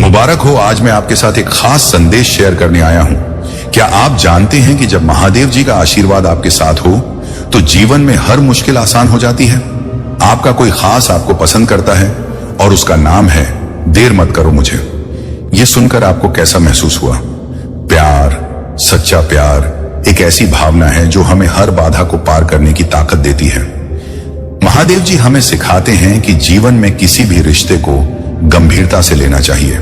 मुबारक हो। आज मैं आपके साथ एक खास संदेश शेयर करने आया हूं। क्या आप जानते हैं कि जब महादेव जी का आशीर्वाद आपके साथ हो तो जीवन में हर मुश्किल आसान हो जाती है। आपका कोई खास आपको पसंद करता है और उसका नाम है देर मत करो मुझे। यह सुनकर आपको कैसा महसूस हुआ? प्यार, सच्चा प्यार एक ऐसी भावना है जो हमें हर बाधा को पार करने की ताकत देती है। महादेव जी हमें सिखाते हैं कि जीवन में किसी भी रिश्ते को गंभीरता से लेना चाहिए।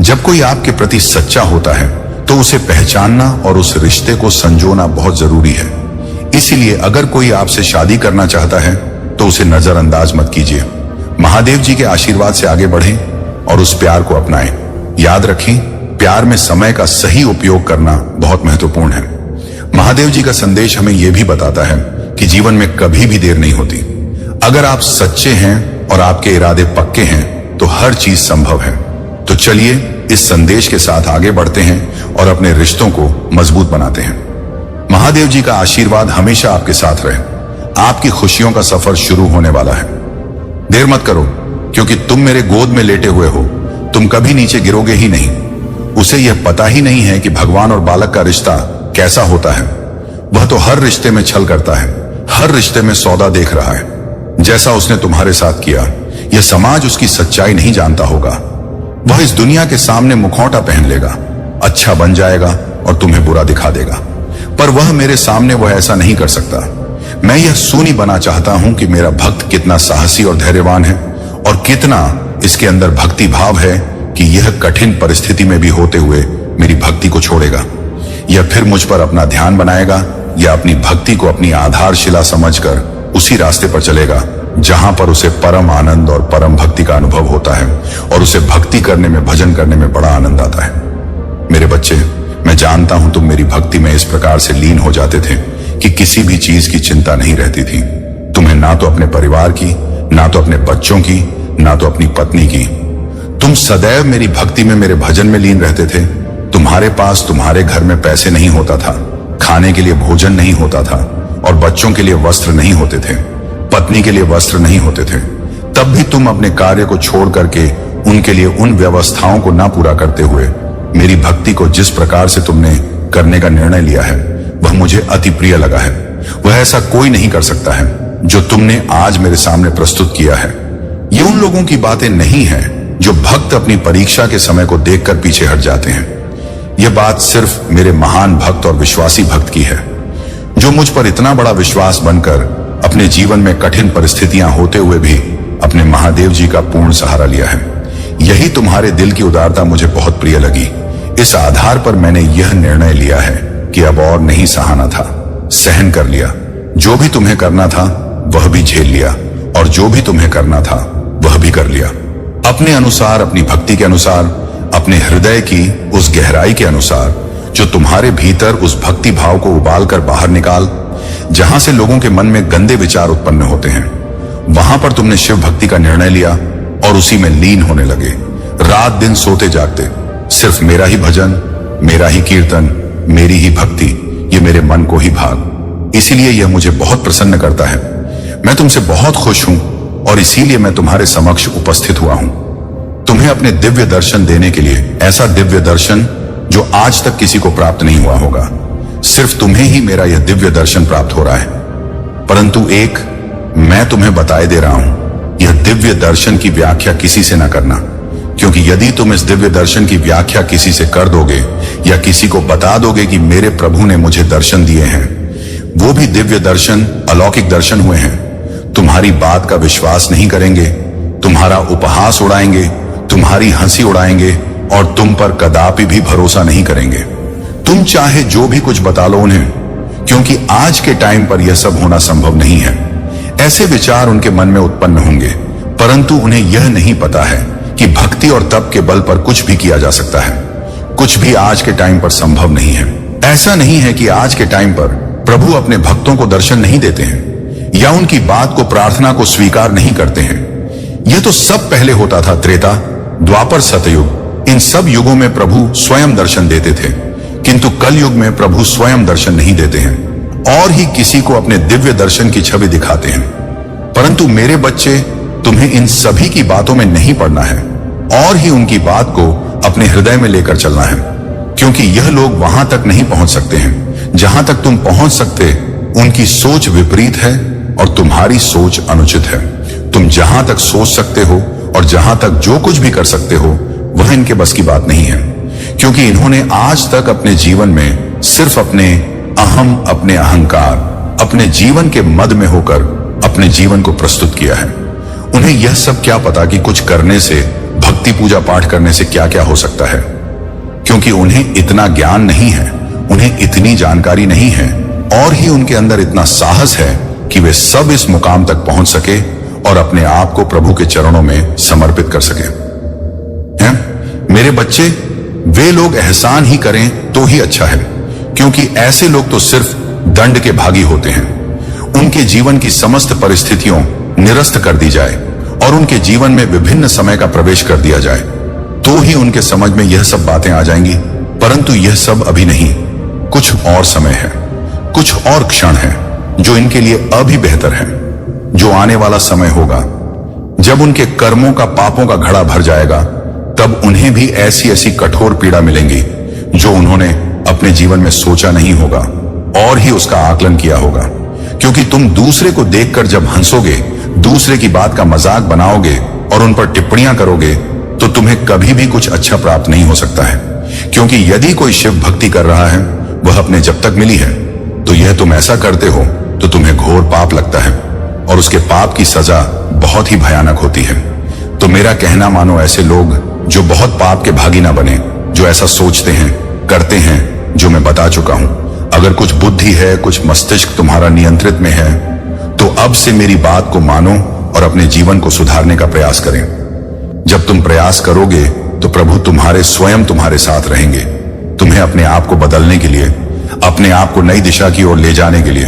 जब कोई आपके प्रति सच्चा होता है तो उसे पहचानना और उस रिश्ते को संजोना बहुत जरूरी है। इसीलिए अगर कोई आपसे शादी करना चाहता है तो उसे नजरअंदाज मत कीजिए। महादेव जी के आशीर्वाद से आगे बढ़ें और उस प्यार को अपनाएं। याद रखें, प्यार में समय का सही उपयोग करना बहुत महत्वपूर्ण है। महादेव जी का संदेश हमें यह भी बताता है कि जीवन में कभी भी देर नहीं होती। अगर आप सच्चे हैं और आपके इरादे पक्के हैं तो हर चीज संभव है। तो चलिए इस संदेश के साथ आगे बढ़ते हैं और अपने रिश्तों को मजबूत बनाते हैं। महादेव जी का आशीर्वाद हमेशा आपके साथ रहे। आपकी खुशियों का सफर शुरू होने वाला है। देर मत करो, क्योंकि तुम मेरे गोद में लेटे हुए हो। तुम कभी नीचे गिरोगे ही नहीं। उसे यह पता ही नहीं है कि भगवान और बालक का रिश्ता कैसा होता है। वह तो हर रिश्ते में छल करता है, हर रिश्ते में सौदा देख रहा है, जैसा उसने तुम्हारे साथ किया। यह समाज उसकी सच्चाई नहीं जानता होगा। वह इस दुनिया के सामने मुखौटा पहन लेगा, अच्छा बन जाएगा और तुम्हें बुरा दिखा देगा, पर वह मेरे सामने वह ऐसा नहीं कर सकता। मैं यह सूनी बना चाहता हूं कि मेरा भक्त कितना साहसी और धैर्यवान है और कितना इसके अंदर भक्ति भाव है कि यह कठिन परिस्थिति में भी होते हुए मेरी भक्ति को छोड़ेगा। यह फिर मुझ पर अपना ध्यान बनाएगा या अपनी भक्ति को अपनी आधारशिला समझकर उसी रास्ते पर चलेगा जहां पर उसे परम आनंद और परम भक्ति का अनुभव होता है और उसे भक्ति करने में, भजन करने में बड़ा आनंद आता है। मेरे बच्चे, मैं जानता हूं तुम मेरी भक्ति में इस प्रकार से लीन हो जाते थे कि किसी भी चीज की चिंता नहीं रहती थी। तुम्हें ना तो अपने परिवार की, ना तो अपने बच्चों की, ना तो अपनी पत्नी की। तुम सदैव मेरी भक्ति में, मेरे भजन में लीन रहते थे। तुम्हारे पास, तुम्हारे घर में पैसे नहीं होता था, खाने के लिए भोजन नहीं होता था और बच्चों के लिए वस्त्र नहीं होते थे, पत्नी के लिए वस्त्र नहीं होते थे। तब भी तुम अपने कार्य को छोड़ करके उनके लिए उन व्यवस्थाओं को ना पूरा करते हुए मेरी भक्ति को जिस प्रकार से तुमने करने का निर्णय लिया है वह मुझे अति प्रिय लगा है। वह ऐसा कोई नहीं कर सकता है जो तुमने आज मेरे सामने प्रस्तुत किया है। ये उन लोगों की बातें नहीं है जो भक्त अपनी परीक्षा के समय को देखकर पीछे हट जाते हैं। यह बात सिर्फ मेरे महान भक्त और विश्वासी भक्त की है जो मुझ पर इतना बड़ा विश्वास बनकर अपने जीवन में कठिन परिस्थितियां होते हुए भी अपने महादेव जी का पूर्ण सहारा लिया है। यही तुम्हारे दिल की उदारता मुझे बहुत प्रिय लगी। इस आधार पर मैंने यह निर्णय लिया है कि अब और नहीं सहाना था, सहन कर लिया। जो भी तुम्हें करना था वह भी झेल लिया और जो भी तुम्हें करना था वह भी कर लिया। अपने अनुसार, अपनी भक्ति के अनुसार, अपने हृदय की उस गहराई के अनुसार जो तुम्हारे भीतर उस भक्ति भाव को उबाल कर बाहर निकाल, जहां से लोगों के मन में गंदे विचार उत्पन्न होते हैं। वहां पर तुमने शिव भक्ति का निर्णय लिया और उसी में लीन होने लगे। रात दिन सोते जागते सिर्फ मेरा ही भजन, मेरा ही कीर्तन, मेरी ही भक्ति, ये मेरे मन को ही भाग। इसीलिए यह मुझे बहुत प्रसन्न करता है। मैं तुमसे बहुत खुश हूं और इसीलिए मैं तुम्हारे समक्ष उपस्थित हुआ हूं, तुम्हें अपने दिव्य दर्शन देने के लिए। ऐसा दिव्य दर्शन जो आज तक किसी को प्राप्त नहीं हुआ होगा। सिर्फ तुम्हें ही मेरा यह दिव्य दर्शन प्राप्त हो रहा है। परंतु एक मैं तुम्हें बताए दे रहा हूं, यह दिव्य दर्शन की व्याख्या किसी से न करना, क्योंकि यदि तुम इस दिव्य दर्शन की व्याख्या किसी से कर दोगे या किसी को बता दोगे कि मेरे प्रभु ने मुझे दर्शन दिए हैं, वो भी दिव्य दर्शन, अलौकिक दर्शन हुए हैं, तुम्हारी बात का विश्वास नहीं करेंगे, तुम्हारा उपहास उड़ाएंगे, तुम्हारी हंसी उड़ाएंगे और तुम पर कदापि भी भरोसा नहीं करेंगे। तुम चाहे जो भी कुछ बता लो उन्हें, क्योंकि आज के टाइम पर यह सब होना संभव नहीं है। ऐसे विचार उनके मन में उत्पन्न होंगे, परंतु उन्हें यह नहीं पता है कि भक्ति और तप के बल पर कुछ भी किया जा सकता है। कुछ भी आज के टाइम पर संभव नहीं है। ऐसा नहीं है कि आज के टाइम पर प्रभु अपने भक्तों को दर्शन नहीं देते हैं या उनकी बात को, प्रार्थना को स्वीकार नहीं करते हैं। यह तो सब पहले होता था, त्रेता, द्वापर, सतयुग। इन सब युगों में प्रभु स्वयं दर्शन देते थे, किंतु कल युग में प्रभु स्वयं दर्शन नहीं देते हैं और ही किसी को अपने दिव्य दर्शन की छवि दिखाते हैं। परंतु मेरे बच्चे, तुम्हें इन सभी की बातों में नहीं पड़ना है। और ही उनकी बात को अपने हृदय में लेकर चलना है, क्योंकि यह लोग वहां तक नहीं पहुंच सकते हैं जहां तक तुम पहुंच सकते। उनकी सोच विपरीत है और तुम्हारी सोच अनुचित है। तुम जहां तक सोच सकते हो और जहां तक जो कुछ भी कर सकते हो वह इनके बस की बात नहीं है, क्योंकि इन्होंने आज तक अपने जीवन में सिर्फ अपने अहम, अपने अहंकार, अपने जीवन के मद में होकर अपने जीवन को प्रस्तुत किया है। उन्हें यह सब क्या पता कि कुछ करने से, भक्ति पूजा पाठ करने से क्या क्या हो सकता है, क्योंकि उन्हें इतना ज्ञान नहीं है, उन्हें इतनी जानकारी नहीं है, और ही उनके अंदर इतना साहस है कि वे सब इस मुकाम तक पहुंच सके और अपने आप को प्रभु के चरणों में समर्पित कर सके। हैं? मेरे बच्चे, वे लोग एहसान ही करें तो ही अच्छा है, क्योंकि ऐसे लोग तो सिर्फ दंड के भागी होते हैं। उनके जीवन की समस्त परिस्थितियों निरस्त कर दी जाए और उनके जीवन में विभिन्न समय का प्रवेश कर दिया जाए तो ही उनके समझ में यह सब बातें आ जाएंगी। परंतु यह सब अभी नहीं, कुछ और समय है, कुछ और क्षण है जो इनके लिए अभी बेहतर है। जो आने वाला समय होगा जब उनके कर्मों का, पापों का घड़ा भर जाएगा, तब उन्हें भी ऐसी ऐसी कठोर पीड़ा मिलेंगी जो उन्होंने अपने जीवन में सोचा नहीं होगा और ही उसका आकलन किया होगा। क्योंकि तुम दूसरे को देखकर जब हंसोगे, दूसरे की बात का मजाक बनाओगे और उन पर टिप्पणियां करोगे, तो तुम्हें कभी भी कुछ अच्छा प्राप्त नहीं हो सकता है। क्योंकि यदि कोई शिव भक्ति कर रहा है, वह अपने जब तक मिली है, तो यह तुम ऐसा करते हो तो तुम्हें घोर पाप लगता है और उसके पाप की सजा बहुत ही भयानक होती है। तो मेरा कहना मानो ऐसे लोग जो बहुत पाप के भागी ना बने, जो ऐसा सोचते हैं, करते हैं, जो मैं बता चुका हूं। अगर कुछ बुद्धि है, कुछ मस्तिष्क तुम्हारा नियंत्रित में है, तो अब से मेरी बात को मानो और अपने जीवन को सुधारने का प्रयास करें। जब तुम प्रयास करोगे तो प्रभु स्वयं तुम्हारे साथ रहेंगे। तुम्हें अपने आप को बदलने के लिए, अपने आप को नई दिशा की ओर ले जाने के लिए,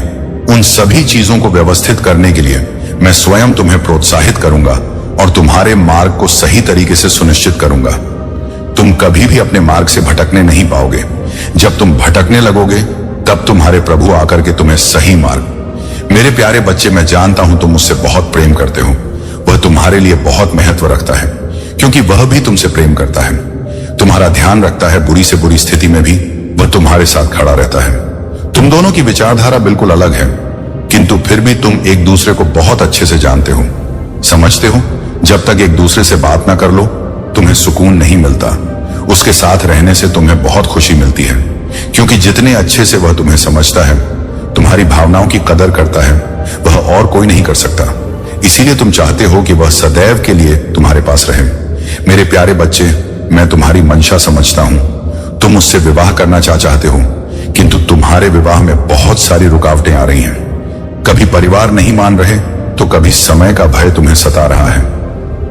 उन सभी चीजों को व्यवस्थित करने के लिए मैं स्वयं तुम्हें प्रोत्साहित करूंगा और तुम्हारे मार्ग को सही तरीके से सुनिश्चित करूंगा। तुम कभी भी अपने मार्ग से भटकने नहीं पाओगे। जब तुम भटकने लगोगे तब तुम्हारे प्रभु आकर के तुम्हें सही मार्ग। मेरे प्यारे बच्चे, मैं जानता हूं तुम मुझसे बहुत प्रेम करते हो। वह तुम्हारे लिए बहुत महत्व रखता है, क्योंकि वह भी तुमसे प्रेम करता है, तुम्हारा ध्यान रखता है। बुरी से बुरी स्थिति में भी वह तुम्हारे साथ खड़ा रहता है। तुम दोनों की विचारधारा बिल्कुल अलग है, किंतु फिर भी तुम एक दूसरे को बहुत अच्छे से जानते हो, समझते हो। जब तक एक दूसरे से बात ना कर लो, तुम्हें सुकून नहीं मिलता। उसके साथ रहने से तुम्हें बहुत खुशी मिलती है, क्योंकि जितने अच्छे से वह तुम्हें समझता है, तुम्हारी भावनाओं की कदर करता है, वह और कोई नहीं कर सकता। इसीलिए तुम चाहते हो कि वह सदैव के लिए तुम्हारे पास रहे। मेरे प्यारे बच्चे, मैं तुम्हारी मंशा समझता हूं। तुम मुझसे विवाह करना चाहते हो, किंतु तुम्हारे विवाह में बहुत सारी रुकावटें आ रही हैं। कभी परिवार नहीं मान रहे, तो कभी समय का भय तुम्हें सता रहा है,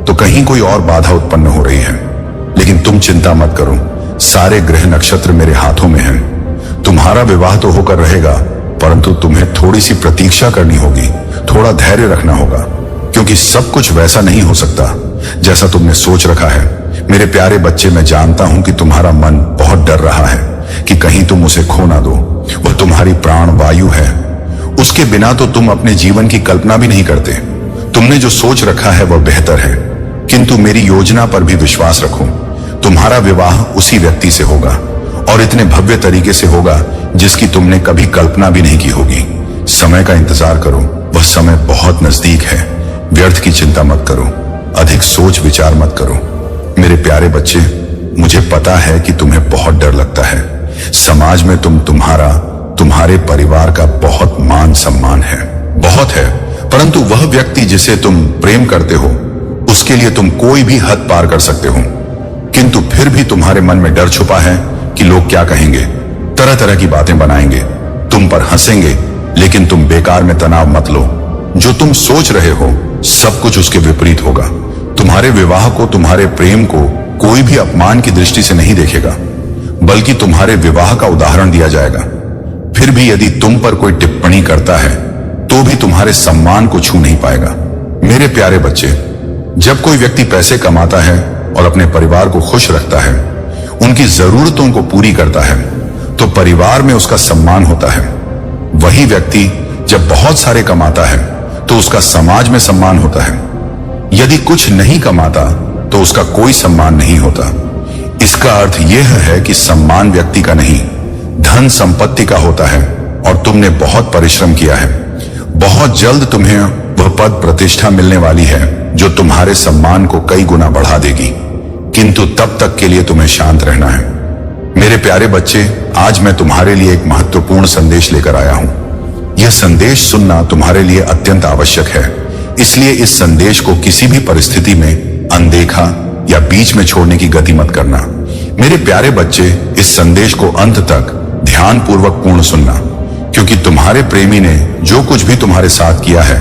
तो कहीं कोई और बाधा उत्पन्न हो रही है। लेकिन तुम चिंता मत करो, सारे ग्रह नक्षत्र मेरे हाथों में हैं। तुम्हारा विवाह तो होकर रहेगा, परंतु तुम्हें थोड़ी सी प्रतीक्षा करनी होगी, थोड़ा धैर्य रखना होगा, क्योंकि सब कुछ वैसा नहीं हो सकता जैसा तुमने सोच रखा है। मेरे प्यारे बच्चे, मैं जानता हूं कि तुम्हारा मन बहुत डर रहा है कि कहीं तुम उसे खो ना दो। वह तुम्हारी प्राण वायु है, उसके बिना तो तुम अपने जीवन की कल्पना भी नहीं करते। तुमने जो सोच रखा है वह बेहतर है, किंतु मेरी योजना पर भी विश्वास रखो। तुम्हारा विवाह उसी व्यक्ति से होगा और इतने भव्य तरीके से होगा जिसकी तुमने कभी कल्पना भी नहीं की होगी। समय का इंतजार करो, वह समय बहुत नजदीक है। व्यर्थ की चिंता मत करो, अधिक सोच विचार मत करो। मेरे प्यारे बच्चे, मुझे पता है कि तुम्हें बहुत डर लगता है। समाज में तुम्हारे परिवार का बहुत मान सम्मान है, बहुत है, परंतु वह व्यक्ति जिसे तुम प्रेम करते हो, उसके लिए तुम कोई भी हद पार कर सकते हो। किंतु फिर भी तुम्हारे मन में डर छुपा है कि लोग क्या कहेंगे, तरह तरह की बातें बनाएंगे, तुम पर हंसेंगे। लेकिन तुम बेकार में तनाव मत लो। जो तुम सोच रहे हो सब कुछ उसके विपरीत होगा। तुम्हारे विवाह को, तुम्हारे प्रेम को कोई भी अपमान की दृष्टि से नहीं देखेगा, बल्कि तुम्हारे विवाह का उदाहरण दिया जाएगा। फिर भी यदि तुम पर कोई टिप्पणी करता है तो भी तुम्हारे सम्मान को छू नहीं पाएगा। मेरे प्यारे बच्चे, जब कोई व्यक्ति पैसे कमाता है और अपने परिवार को खुश रखता है, उनकी जरूरतों को पूरी करता है, तो परिवार में उसका सम्मान होता है। वही व्यक्ति जब बहुत सारे कमाता है तो उसका समाज में सम्मान होता है। यदि कुछ नहीं कमाता तो उसका कोई सम्मान नहीं होता। इसका अर्थ यह है कि सम्मान व्यक्ति का नहीं, धन संपत्ति का होता है, और तुमने बहुत परिश्रम किया है। बहुत जल्द तुम्हें वह पद प्रतिष्ठा मिलने वाली है जो तुम्हारे सम्मान को कई गुना बढ़ा देगी, किंतु तब तक के लिए तुम्हें शांत रहना है। मेरे प्यारे बच्चे, आज मैं तुम्हारे लिए एक महत्वपूर्ण संदेश लेकर आया हूं। यह संदेश सुनना तुम्हारे लिए अत्यंत आवश्यक है, इसलिए इस संदेश को किसी भी परिस्थिति में अनदेखा या बीच में छोड़ने की गति मत करना। मेरे प्यारे बच्चे, इस संदेश को अंत तक ध्यानपूर्वक पूर्ण सुनना, क्योंकि तुम्हारे प्रेमी ने जो कुछ भी तुम्हारे साथ किया है,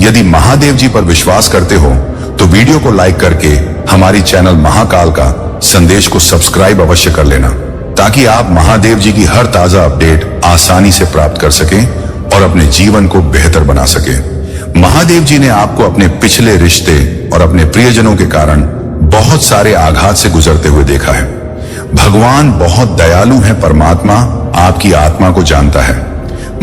यदि महादेव जी पर विश्वास करते हो तो वीडियो को लाइक करके हमारी चैनल महाकाल का संदेश को सब्सक्राइब अवश्य कर लेना, ताकि आप महादेव जी की हर ताजा अपडेट आसानी से प्राप्त कर सकें और अपने जीवन को बेहतर बना सकें। महादेव जी ने आपको अपने पिछले रिश्ते और अपने प्रियजनों के कारण बहुत सारे आघात से गुजरते हुए देखा है। भगवान बहुत दयालु है। परमात्मा आपकी आत्मा को जानता है।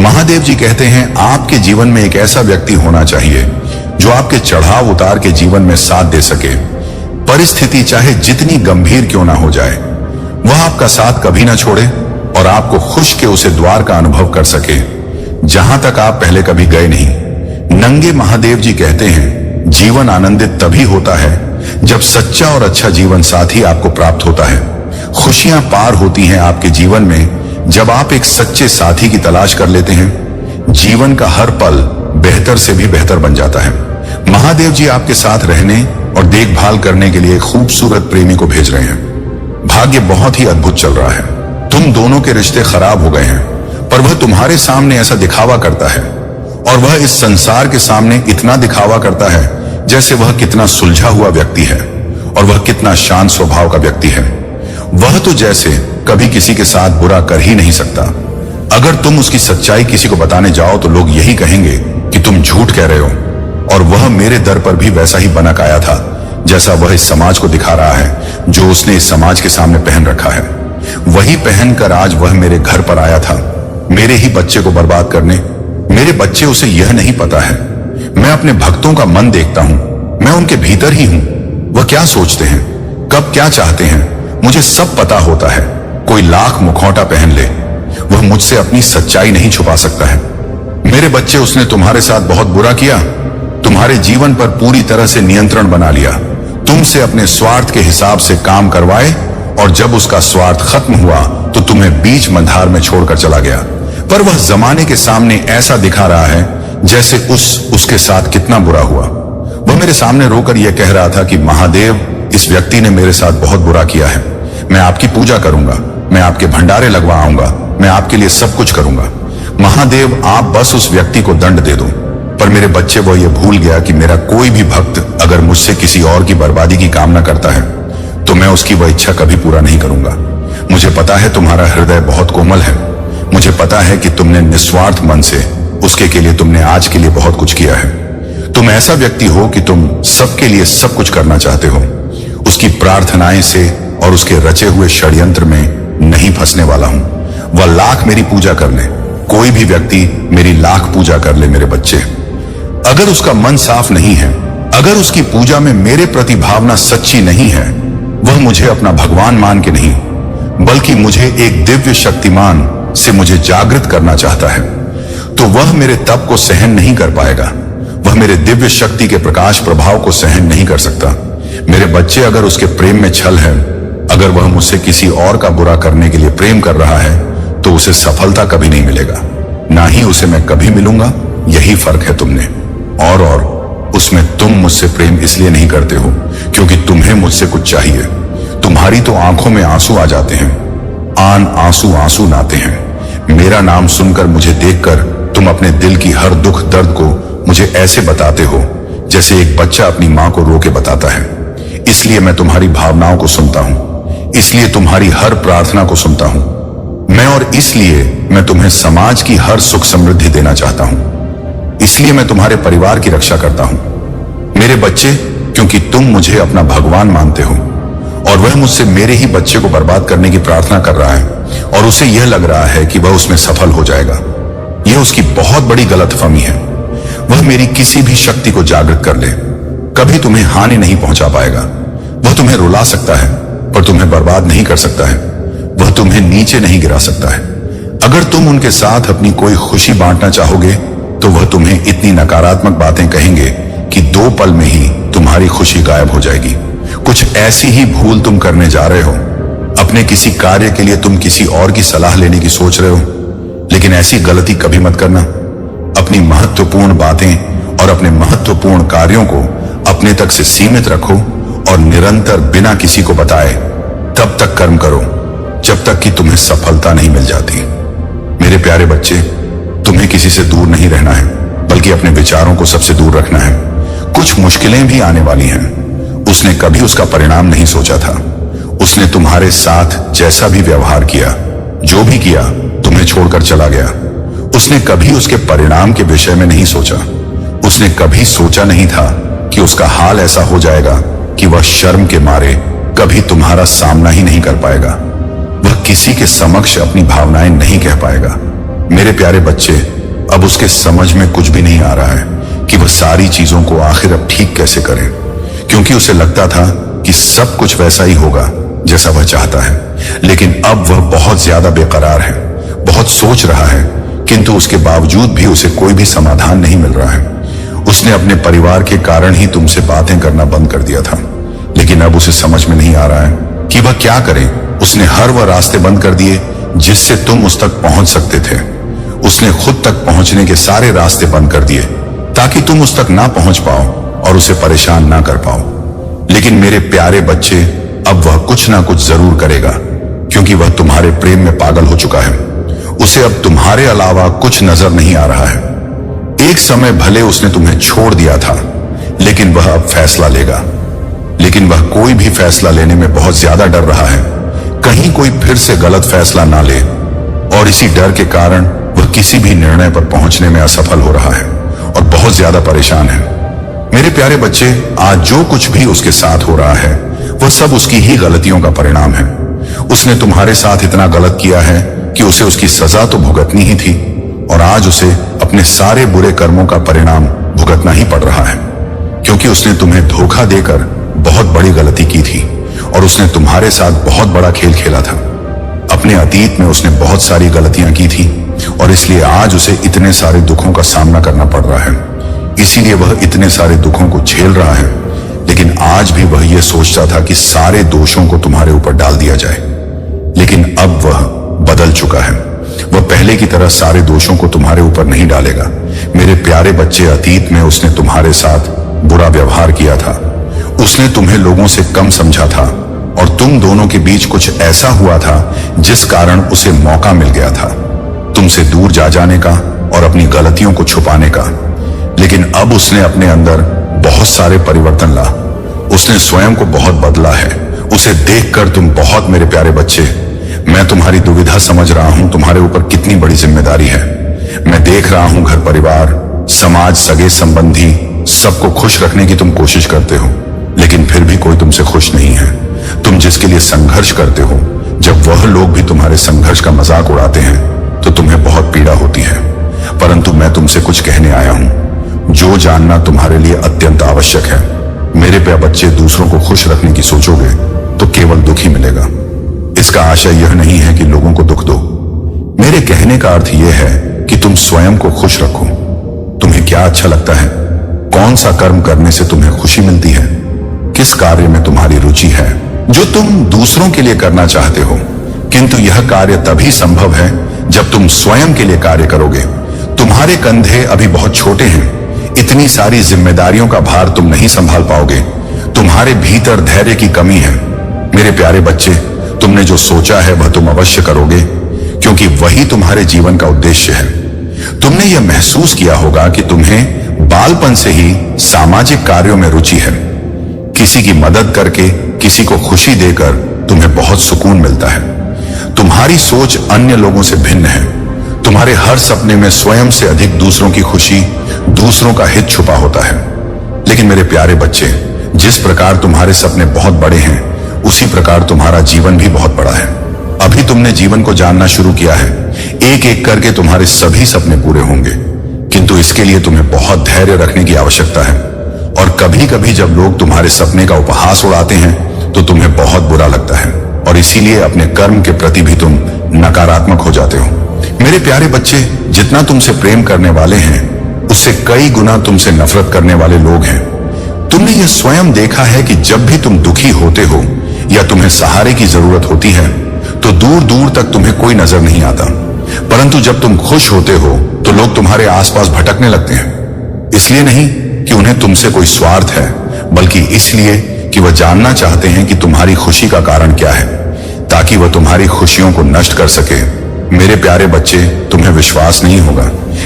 महादेव जी कहते हैं, आपके जीवन में एक ऐसा व्यक्ति होना चाहिए जो आपके चढ़ाव उतार के जीवन में साथ दे सके। परिस्थिति चाहे जितनी गंभीर क्यों ना हो जाए, वह आपका साथ कभी ना छोड़े और आपको खुश के उसे द्वार का अनुभव कर सके जहां तक आप पहले कभी गए नहीं। नंगे महादेव जी कहते हैं, जीवन आनंदित तभी होता है जब सच्चा और अच्छा जीवन साथी आपको प्राप्त होता है। खुशियां पार होती हैं आपके जीवन में जब आप एक सच्चे साथी की तलाश कर लेते हैं। जीवन का हर पल बेहतर से भी बेहतर बन जाता है। महादेव जी आपके साथ रहने और देखभाल करने के लिए एक खूबसूरत प्रेमी को भेज रहे हैं। भाग्य बहुत ही अद्भुत चल रहा है। तुम दोनों के रिश्ते खराब हो गए हैं, पर वह तुम्हारे सामने ऐसा दिखावा करता है, और वह इस संसार के सामने इतना दिखावा करता है जैसे वह कितना सुलझा हुआ व्यक्ति है और वह कितना शांत स्वभाव का व्यक्ति है। वह तो जैसे कभी किसी के साथ बुरा कर ही नहीं सकता। अगर तुम उसकी सच्चाई किसी को बताने जाओ तो लोग यही कहेंगे कि तुम झूठ कह रहे हो, और वह मेरे दर पर भी वैसा ही बनक आया था जैसा वह इस समाज को दिखा रहा है, जो उसने इस समाज के सामने पहन रखा है। वही पहनकर आज वह मेरे घर पर आया था, मेरे ही बच्चे को बर्बाद करने। मेरे बच्चे, उसे यह नहीं पता है, मैं अपने भक्तों का मन देखता हूं, मैं उनके भीतर ही हूं। वह क्या सोचते हैं, कब क्या चाहते हैं, मुझे सब पता होता है। कोई लाख मुखौटा पहन ले, वह मुझसे अपनी सच्चाई नहीं छुपा सकता है। मेरे बच्चे, उसने तुम्हारे साथ बहुत बुरा किया, तुम्हारे जीवन पर पूरी तरह से नियंत्रण बना लिया, तुमसे अपने स्वार्थ के हिसाब से काम करवाए, और जब उसका स्वार्थ खत्म हुआ तो तुम्हें बीच मंधार में छोड़कर चला गया। पर वह जमाने के सामने ऐसा दिखा रहा है जैसे उसके साथ कितना बुरा हुआ। वह मेरे सामने रोकर यह कह रहा था कि महादेव, इस व्यक्ति ने मेरे साथ बहुत बुरा किया है, मैं आपकी पूजा करूंगा, मैं आपके भंडारे लगवा आऊंगा, मैं आपके लिए सब कुछ करूंगा। महादेव, आप बस उस व्यक्ति को दंड दे दो। पर मेरे बच्चे, वो ये भूल गया कि मेरा कोई भी भक्त अगर मुझसे किसी और की बर्बादी की कामना करता है तो मैं उसकी वह इच्छा कभी पूरा नहीं करूंगा। मुझे पता है तुम्हारा हृदय बहुत कोमल है, मुझे पता है कि तुमने निस्वार्थ मन से उसके के लिए तुमने आज के लिए बहुत कुछ किया है। तुम ऐसा व्यक्ति हो कि तुम सबके लिए सब कुछ करना चाहते हो। उसकी प्रार्थनाएं से और उसके रचे हुए षड्यंत्र में नहीं फंसने वाला हूं। वह लाख मेरी पूजा कर ले, कोई भी व्यक्ति मेरी लाख पूजा कर ले, मेरे बच्चे, अगर उसका मन साफ नहीं है, अगर उसकी पूजा में मेरे प्रति भावना सच्ची नहीं है, वह मुझे अपना भगवान मान के नहीं, बल्कि मुझे एक दिव्य शक्तिमान से मुझे जागृत करना चाहता है, तो वह मेरे तप को सहन नहीं कर पाएगा। वह मेरे दिव्य शक्ति के प्रकाश प्रभाव को सहन नहीं कर सकता। मेरे बच्चे, अगर उसके प्रेम में छल है, अगर वह मुझसे किसी और का बुरा करने के लिए प्रेम कर रहा है, तो उसे सफलता कभी नहीं मिलेगा, ना ही उसे मैं कभी मिलूंगा। यही फर्क है तुमने और उसमें। तुम मुझसे प्रेम इसलिए नहीं करते हो क्योंकि तुम्हें मुझसे कुछ चाहिए। तुम्हारी तो आंखों में आंसू आ जाते हैं, आन आंसू आंसू नाते हैं। मेरा नाम सुनकर, मुझे देखकर तुम अपने दिल की हर दुख दर्द को मुझे ऐसे बताते हो जैसे एक बच्चा अपनी मां को रो के बताता है। इसलिए मैं तुम्हारी भावनाओं को सुनता हूं, इसलिए तुम्हारी हर प्रार्थना को सुनता हूं मैं, और इसलिए मैं तुम्हें समाज की हर सुख समृद्धि देना चाहता हूं। इसलिए मैं तुम्हारे परिवार की रक्षा करता हूं मेरे बच्चे, क्योंकि तुम मुझे अपना भगवान मानते हो, और वह मुझसे मेरे ही बच्चे को बर्बाद करने की प्रार्थना कर रहा है, और उसे यह लग रहा है कि वह उसमें सफल हो जाएगा। यह उसकी बहुत बड़ी गलतफहमी है। वह मेरी किसी भी शक्ति को जागृत कर ले, कभी तुम्हें हानि नहीं पहुंचा पाएगा। वह तुम्हें रुला सकता है पर तुम्हें बर्बाद नहीं कर सकता है। वह तुम्हें नीचे नहीं गिरा सकता है। अगर तुम उनके साथ अपनी कोई खुशी बांटना चाहोगे तो वह तुम्हें इतनी नकारात्मक बातें कहेंगे कि 2 पल में ही तुम्हारी खुशी गायब हो जाएगी। कुछ ऐसी ही भूल तुम करने जा रहे हो। अपने किसी कार्य के लिए तुम किसी और की सलाह लेने की सोच रहे हो, लेकिन ऐसी गलती कभी मत करना। अपनी महत्वपूर्ण बातें और अपने महत्वपूर्ण कार्यों को अपने तक से सीमित रखो और निरंतर बिना किसी को बताए तब तक कर्म करो जब तक कि तुम्हें सफलता नहीं मिल जाती। मेरे प्यारे बच्चे, तुम्हें किसी से दूर नहीं रहना है, बल्कि अपने विचारों को सबसे दूर रखना है। कुछ मुश्किलें भी आने वाली हैं। उसने कभी उसका परिणाम नहीं सोचा था। उसने तुम्हारे साथ जैसा भी व्यवहार किया, जो भी किया, तुम्हें छोड़कर चला गया। उसने कभी उसके परिणाम के विषय में नहीं सोचा। उसने कभी सोचा नहीं था कि उसका हाल ऐसा हो जाएगा कि वह शर्म के मारे कभी तुम्हारा सामना ही नहीं कर पाएगा। वह किसी के समक्ष अपनी भावनाएं नहीं कह पाएगा। मेरे प्यारे बच्चे, अब उसके समझ में कुछ भी नहीं आ रहा है कि वह सारी चीजों को आखिर अब ठीक कैसे करे, क्योंकि उसे लगता था कि सब कुछ वैसा ही होगा जैसा वह चाहता है। लेकिन अब वह बहुत ज्यादा बेकरार है, बहुत सोच रहा है, किंतु उसके बावजूद भी उसे कोई भी समाधान नहीं मिल रहा है। उसने अपने परिवार के कारण ही तुमसे बातें करना बंद कर दिया था, लेकिन अब उसे समझ में नहीं आ रहा है कि वह क्या करे। उसने हर वह रास्ते बंद कर दिए जिससे तुम उस तक पहुंच सकते थे। उसने खुद तक पहुंचने के सारे रास्ते बंद कर दिए ताकि तुम उस तक ना पहुंच पाओ और उसे परेशान ना कर पाओ। लेकिन मेरे प्यारे बच्चे, अब वह कुछ ना कुछ जरूर करेगा, क्योंकि वह तुम्हारे प्रेम में पागल हो चुका है। उसे अब तुम्हारे अलावा कुछ नजर नहीं आ रहा है। एक समय भले उसने तुम्हें छोड़ दिया था, लेकिन वह अब फैसला लेगा। लेकिन वह कोई भी फैसला लेने में बहुत ज्यादा डर रहा है, कहीं कोई फिर से गलत फैसला ना ले, और इसी डर के कारण वह किसी भी निर्णय पर पहुंचने में असफल हो रहा है और बहुत ज्यादा परेशान है। मेरे प्यारे बच्चे, आज जो कुछ भी उसके साथ हो रहा है वह सब उसकी ही गलतियों का परिणाम है। उसने तुम्हारे साथ इतना गलत किया है कि उसे उसकी सजा तो भुगतनी ही थी, और आज उसे अपने सारे बुरे कर्मों का परिणाम भुगतना ही पड़ रहा है, क्योंकि उसने तुम्हें धोखा देकर बहुत बड़ी गलती की थी और उसने तुम्हारे साथ बहुत बड़ा खेल खेला था। अपने अतीत में उसने बहुत सारी गलतियां की थी और इसलिए आज उसे इतने सारे दुखों का सामना करना पड़ रहा है। इसीलिए वह इतने सारे दुखों को झेल रहा है। लेकिन आज भी वह यह सोचता था कि सारे दोषों को तुम्हारे ऊपर डाल दिया जाए, लेकिन अब वह बदल चुका है। वह पहले की तरह सारे दोषों को तुम्हारे ऊपर नहीं डालेगा। मेरे प्यारे बच्चे, अतीत में उसने तुम्हारे साथ बुरा व्यवहार किया था। उसने तुम्हें लोगों से कम समझा था और तुम दोनों के बीच कुछ ऐसा हुआ था जिस कारण उसे मौका मिल गया था तुमसे दूर जा जाने का और अपनी गलतियों को छुपाने का। लेकिन अब उसने अपने अंदर बहुत सारे परिवर्तन ला। उसने स्वयं को बहुत बदला है। उसे देखकर तुम बहुत, मेरे प्यारे बच्चे, मैं तुम्हारी दुविधा समझ रहा हूं, तुम्हारे ऊपर कितनी बड़ी जिम्मेदारी है। मैं देख रहा हूं घर परिवार, समाज, सगे संबंधी, सबको खुश रखने की तुम कोशिश करते हो, लेकिन फिर भी कोई तुमसे खुश नहीं है। तुम जिसके लिए संघर्ष करते हो, जब वह लोग भी तुम्हारे संघर्ष का मजाक उड़ाते हैं तो तुम्हें बहुत पीड़ा होती है। परंतु मैं तुमसे कुछ कहने आया हूं जो जानना तुम्हारे लिए अत्यंत आवश्यक है। मेरे प्यारे बच्चे, दूसरों को खुश रखने की सोचोगे तो केवल दुख ही मिलेगा। इसका आशय यह नहीं है कि लोगों को दुख दो। मेरे कहने का अर्थ यह है कि तुम स्वयं को खुश रखो। तुम्हें क्या अच्छा लगता है? कौन सा कर्म करने से तुम्हें खुशी मिलती है? किस कार्य में तुम्हारी रुचि है जो तुम दूसरों के लिए करना चाहते हो? किंतु यह कार्य तभी संभव है जब तुम स्वयं के लिए कार्य करोगे। तुम्हारे कंधे अभी बहुत छोटे हैं। इतनी सारी जिम्मेदारियों का भार तुम नहीं संभाल पाओगे। तुम्हारे भीतर धैर्य की कमी है। मेरे प्यारे बच्चे, तुमने जो सोचा है वह तुम अवश्य करोगे, क्योंकि वही तुम्हारे जीवन का उद्देश्य है। तुमने यह महसूस किया होगा कि तुम्हें बालपन से ही सामाजिक कार्यों में रुचि है। किसी की मदद करके, किसी को खुशी देकर तुम्हें बहुत सुकून मिलता है। तुम्हारी सोच अन्य लोगों से भिन्न है। तुम्हारे हर सपने में स्वयं से अधिक दूसरों की खुशी, दूसरों का हित छुपा होता है। लेकिन मेरे प्यारे बच्चे, जिस प्रकार तुम्हारे सपने बहुत बड़े हैं, उसी प्रकार तुम्हारा जीवन भी बहुत बड़ा है। अभी तुमने जीवन को जानना शुरू किया है। एक एक करके तुम्हारे सभी सपने पूरे होंगे, किंतु इसके लिए तुम्हें बहुत धैर्य रखने की आवश्यकता है। और कभी कभी जब लोग तुम्हारे सपने का उपहास उड़ाते हैं तो तुम्हें बहुत बुरा लगता है और इसीलिए अपने कर्म के प्रति भी तुम नकारात्मक हो जाते हो। मेरे प्यारे बच्चे, जितना तुमसे प्रेम करने वाले हैं उससे कई गुना तुमसे नफरत करने वाले लोग हैं। तुमने यह स्वयं देखा है कि जब भी तुम दुखी होते हो या तुम्हें सहारे की जरूरत होती है तो दूर दूर तक तुम्हें कोई नजर नहीं आता, परंतु जब तुम खुश होते हो तो लोग तुम्हारे आसपास भटकने लगते हैं। इसलिए नहीं कि उन्हें तुमसे कोई स्वार्थ है, बल्कि इसलिए कि वह जानना चाहते हैं कि तुम्हारी खुशी का कारण क्या है, ताकि वह तुम्हारी खुशियों को नष्ट कर सके। मेरे प्यारे बच्चे, तुम्हें विश्वास नहीं होगा,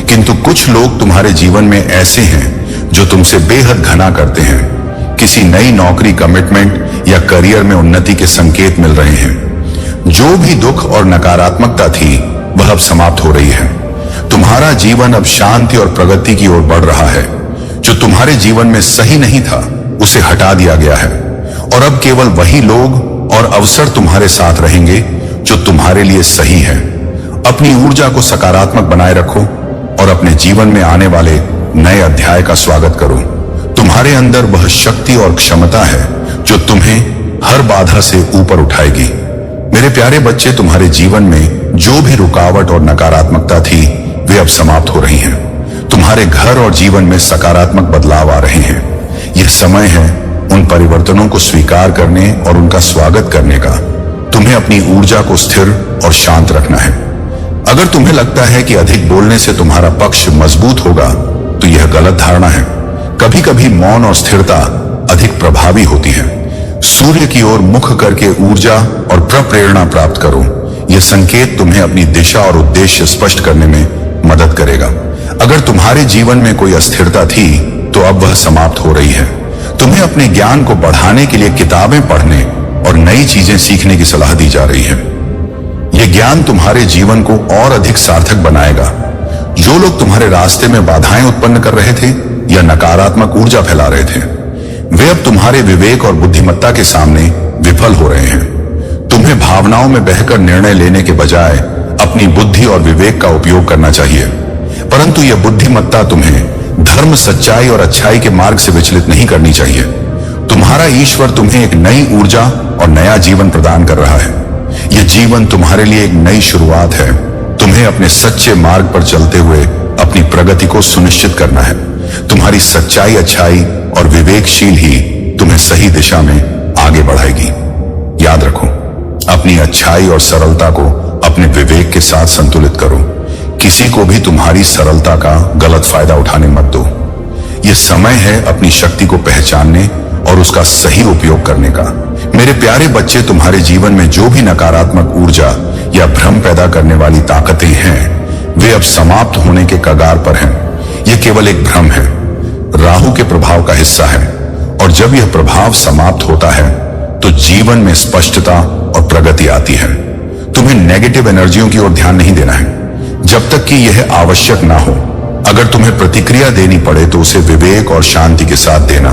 किंतु कुछ लोग तुम्हारे जीवन में ऐसे हैं जो तुमसे बेहद घृणा करते हैं। किसी नई नौकरी, कमिटमेंट या करियर में उन्नति के संकेत मिल रहे हैं। जो भी दुख और नकारात्मकता थी वह अब समाप्त हो रही है। तुम्हारा जीवन अब शांति और प्रगति की ओर बढ़ रहा है। जो तुम्हारे जीवन में सही नहीं था उसे हटा दिया गया है और अब केवल वही लोग और अवसर तुम्हारे साथ रहेंगे जो तुम्हारे लिए सही है। अपनी ऊर्जा को सकारात्मक बनाए रखो और अपने जीवन में आने वाले नए अध्याय का स्वागत करो। तुम्हारे अंदर वह शक्ति और क्षमता है जो तुम्हें हर बाधा से ऊपर उठाएगी। मेरे प्यारे बच्चे, तुम्हारे जीवन में जो भी रुकावट और नकारात्मकता थी वे अब समाप्त हो रही हैं। तुम्हारे घर और जीवन में सकारात्मक बदलाव आ रहे हैं। यह समय है उन परिवर्तनों को स्वीकार करने और उनका स्वागत करने का। तुम्हें अपनी ऊर्जा को स्थिर और शांत रखना है। अगर तुम्हें लगता है कि अधिक बोलने से तुम्हारा पक्ष मजबूत होगा तो यह गलत धारणा है। कभी कभी मौन और स्थिरता अधिक प्रभावी होती है। सूर्य की ओर मुख करके ऊर्जा और प्रेरणा प्राप्त करो। यह संकेत तुम्हें अपनी दिशा और उद्देश्य स्पष्ट करने में मदद करेगा। अगर तुम्हारे जीवन में कोई अस्थिरता थी तो अब वह समाप्त हो रही है। तुम्हें अपने ज्ञान को बढ़ाने के लिए किताबें पढ़ने और नई चीजें सीखने की सलाह दी जा रही है। यह ज्ञान तुम्हारे जीवन को और अधिक सार्थक बनाएगा। जो लोग तुम्हारे रास्ते में बाधाएं उत्पन्न कर रहे थे या नकारात्मक ऊर्जा फैला रहे थे, वे अब तुम्हारे विवेक और बुद्धिमत्ता के सामने विफल हो रहे हैं। तुम्हें भावनाओं में बहकर निर्णय लेने के बजाय अपनी बुद्धि और विवेक का उपयोग करना चाहिए, परंतु यह बुद्धिमत्ता तुम्हें धर्म, सच्चाई और अच्छाई के मार्ग से विचलित नहीं करनी चाहिए। तुम्हारा ईश्वर तुम्हें एक नई ऊर्जा और नया जीवन प्रदान कर रहा है। यह जीवन तुम्हारे लिए एक नई शुरुआत है। तुम्हें अपने सच्चे मार्ग पर चलते हुए अपनी प्रगति को सुनिश्चित करना है। तुम्हारी सच्चाई, अच्छाई और विवेकशील ही तुम्हें सही दिशा में आगे बढ़ाएगी। याद रखो, अपनी अच्छाई और सरलता को अपने विवेक के साथ संतुलित करो। किसी को भी तुम्हारी सरलता का गलत फायदा उठाने मत दो। यह समय है अपनी शक्ति को पहचानने और उसका सही उपयोग करने का। मेरे प्यारे बच्चे, तुम्हारे जीवन में जो भी नकारात्मक ऊर्जा या भ्रम पैदा करने वाली ताकतें हैं वे अब समाप्त होने के कगार पर हैं। यह केवल एक भ्रम है, राहु के प्रभाव का हिस्सा है, और जब यह प्रभाव समाप्त होता है तो जीवन में स्पष्टता और प्रगति आती है। तुम्हें नेगेटिव एनर्जियों की ओर ध्यान नहीं देना है जब तक कि यह आवश्यक ना हो। अगर तुम्हें प्रतिक्रिया देनी पड़े तो उसे विवेक और शांति के साथ देना।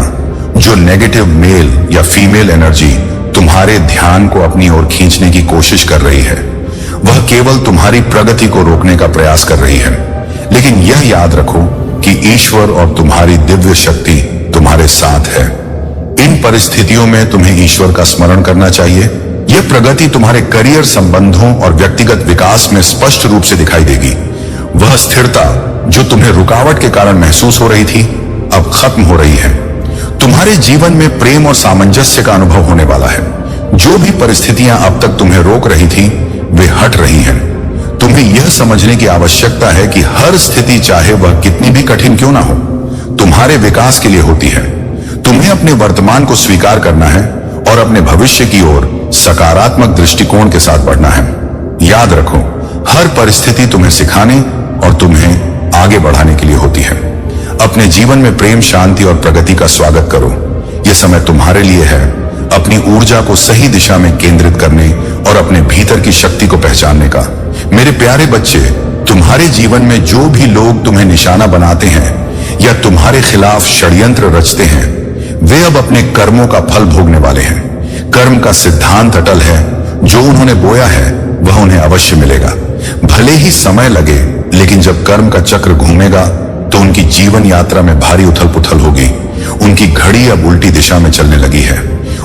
जो नेगेटिव मेल या फीमेल एनर्जी तुम्हारे ध्यान को अपनी ओर खींचने की कोशिश कर रही है, वह केवल तुम्हारी प्रगति को रोकने का प्रयास कर रही है। लेकिन यह याद रखो कि ईश्वर और तुम्हारी दिव्य शक्ति तुम्हारे साथ है। इन परिस्थितियों में तुम्हें ईश्वर का स्मरण करना चाहिए। यह प्रगति तुम्हारे करियर, संबंधों और व्यक्तिगत विकास में स्पष्ट रूप से दिखाई देगी। वह स्थिरता जो तुम्हें रुकावट के कारण महसूस हो रही थी अब खत्म हो रही है। तुम्हारे जीवन में प्रेम और सामंजस्य का अनुभव होने वाला है। जो भी परिस्थितियां अब तक तुम्हें रोक रही थी वे हट रही हैं। तुम्हें यह समझने की आवश्यकता है कि हर स्थिति, चाहे वह कितनी भी कठिन क्यों ना हो, तुम्हारे विकास के लिए होती है। तुम्हें अपने वर्तमान को स्वीकार करना है और अपने भविष्य की ओर सकारात्मक दृष्टिकोण के साथ बढ़ना है। याद रखो, हर परिस्थिति तुम्हें सिखाने और तुम्हें आगे बढ़ाने के लिए होती है। अपने जीवन में प्रेम, शांति और प्रगति का स्वागत करो। यह समय तुम्हारे लिए है अपनी ऊर्जा को सही दिशा में केंद्रित करने और अपने भीतर की शक्ति को पहचानने का। मेरे प्यारे बच्चे, तुम्हारे जीवन में जो भी लोग तुम्हें निशाना बनाते हैं या तुम्हारे खिलाफ षड्यंत्र रचते हैं, वे अब अपने कर्मों का फल भोगने वाले हैं। कर्म का सिद्धांत अटल है। जो उन्होंने बोया है वह उन्हें अवश्य मिलेगा। भले ही समय लगे, लेकिन जब कर्म का चक्र घूमेगा तो उनकी जीवन यात्रा में भारी उथल पुथल होगी। उनकी घड़ी अब उल्टी दिशा में चलने लगी है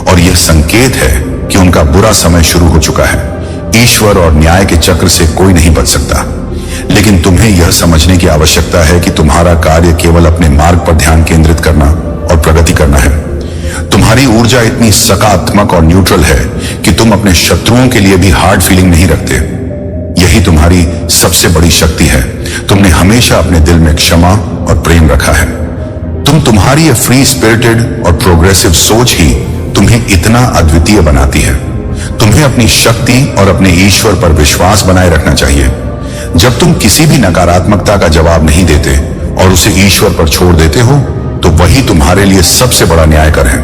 और यह संकेत है कि उनका बुरा समय शुरू हो चुका है। ईश्वर और न्याय के चक्र से कोई नहीं बच सकता, लेकिन तुम्हें यह समझने की आवश्यकता है कि तुम्हारा कार्य केवल अपने मार्ग पर ध्यान केंद्रित करना और प्रगति करना है। तुम्हारी ऊर्जा इतनी सकारात्मक और न्यूट्रल है कि तुम अपने शत्रुओं के लिए भी हार्ड फीलिंग नहीं रखते। यही तुम्हारी सबसे बड़ी शक्ति है। तुमने हमेशा अपने दिल में क्षमा और प्रेम रखा है। तुम्हारी ये फ्री स्पिरिटेड और प्रोग्रेसिव सोच ही तुम्हें इतना अद्वितीय बनाती है। तुम्हें अपनी शक्ति और अपने ईश्वर पर विश्वास बनाए रखना चाहिए। जब तुम किसी भी नकारात्मकता का जवाब नहीं देते और उसे ईश्वर पर छोड़ देते हो, तो वही तुम्हारे लिए सबसे बड़ा न्यायकर है।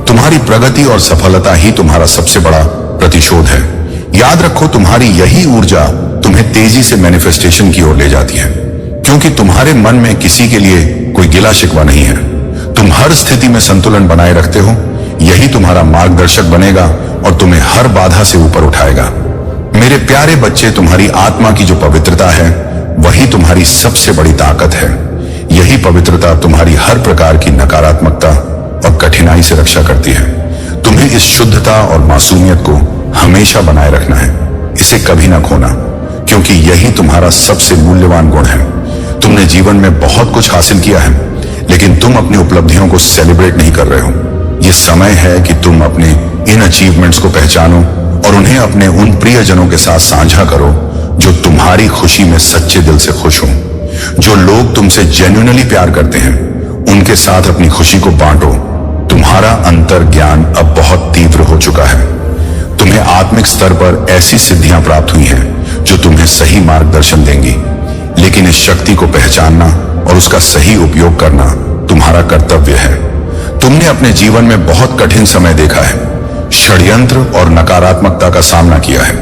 तुम्हारी प्रगति और सफलता ही तुम्हारा सबसे बड़ा प्रतिशोध है। याद रखो, तुम्हारी यही ऊर्जा तुम्हें तेजी से मैनिफेस्टेशन की ओर ले जाती है, क्योंकि तुम्हारे मन में किसी के लिए कोई गिला शिकवा नहीं है। तुम हर स्थिति में संतुलन बनाए रखते हो। यही तुम्हारा मार्गदर्शक बनेगा और तुम्हें हर बाधा से ऊपर उठाएगा। मेरे प्यारे बच्चे, तुम्हारी आत्मा की जो पवित्रता है, वही तुम्हारी सबसे बड़ी ताकत है। यही पवित्रता तुम्हारी हर प्रकार की नकारात्मकता और कठिनाई से रक्षा करती है। तुम्हें इस शुद्धता और मासूमियत को हमेशा बनाए रखना है, इसे कभी ना खोना, क्योंकि यही तुम्हारा सबसे मूल्यवान गुण है। तुमने जीवन में बहुत कुछ हासिल किया है, लेकिन तुम अपनी उपलब्धियों को सेलिब्रेट नहीं कर रहे हो। यह समय है कि तुम अपने इन अचीवमेंट्स को पहचानो और उन्हें अपने उन प्रियजनों के साथ साझा करो जो तुम्हारी खुशी में सच्चे दिल से खुश हो। जो लोग तुमसे जेन्युइनली प्यार करते हैं, उनके साथ अपनी खुशी को बांटो। तुम्हारा अंतर ज्ञान अब बहुत तीव्र हो चुका है। तुम्हें आत्मिक स्तर पर ऐसी सिद्धियां प्राप्त हुई हैं जो तुम्हें सही मार्गदर्शन देंगी, लेकिन इस शक्ति को पहचानना और उसका सही उपयोग करना तुम्हारा कर्तव्य है। तुमने अपने जीवन में बहुत कठिन समय देखा है, षड्यंत्र और नकारात्मकता का सामना किया है,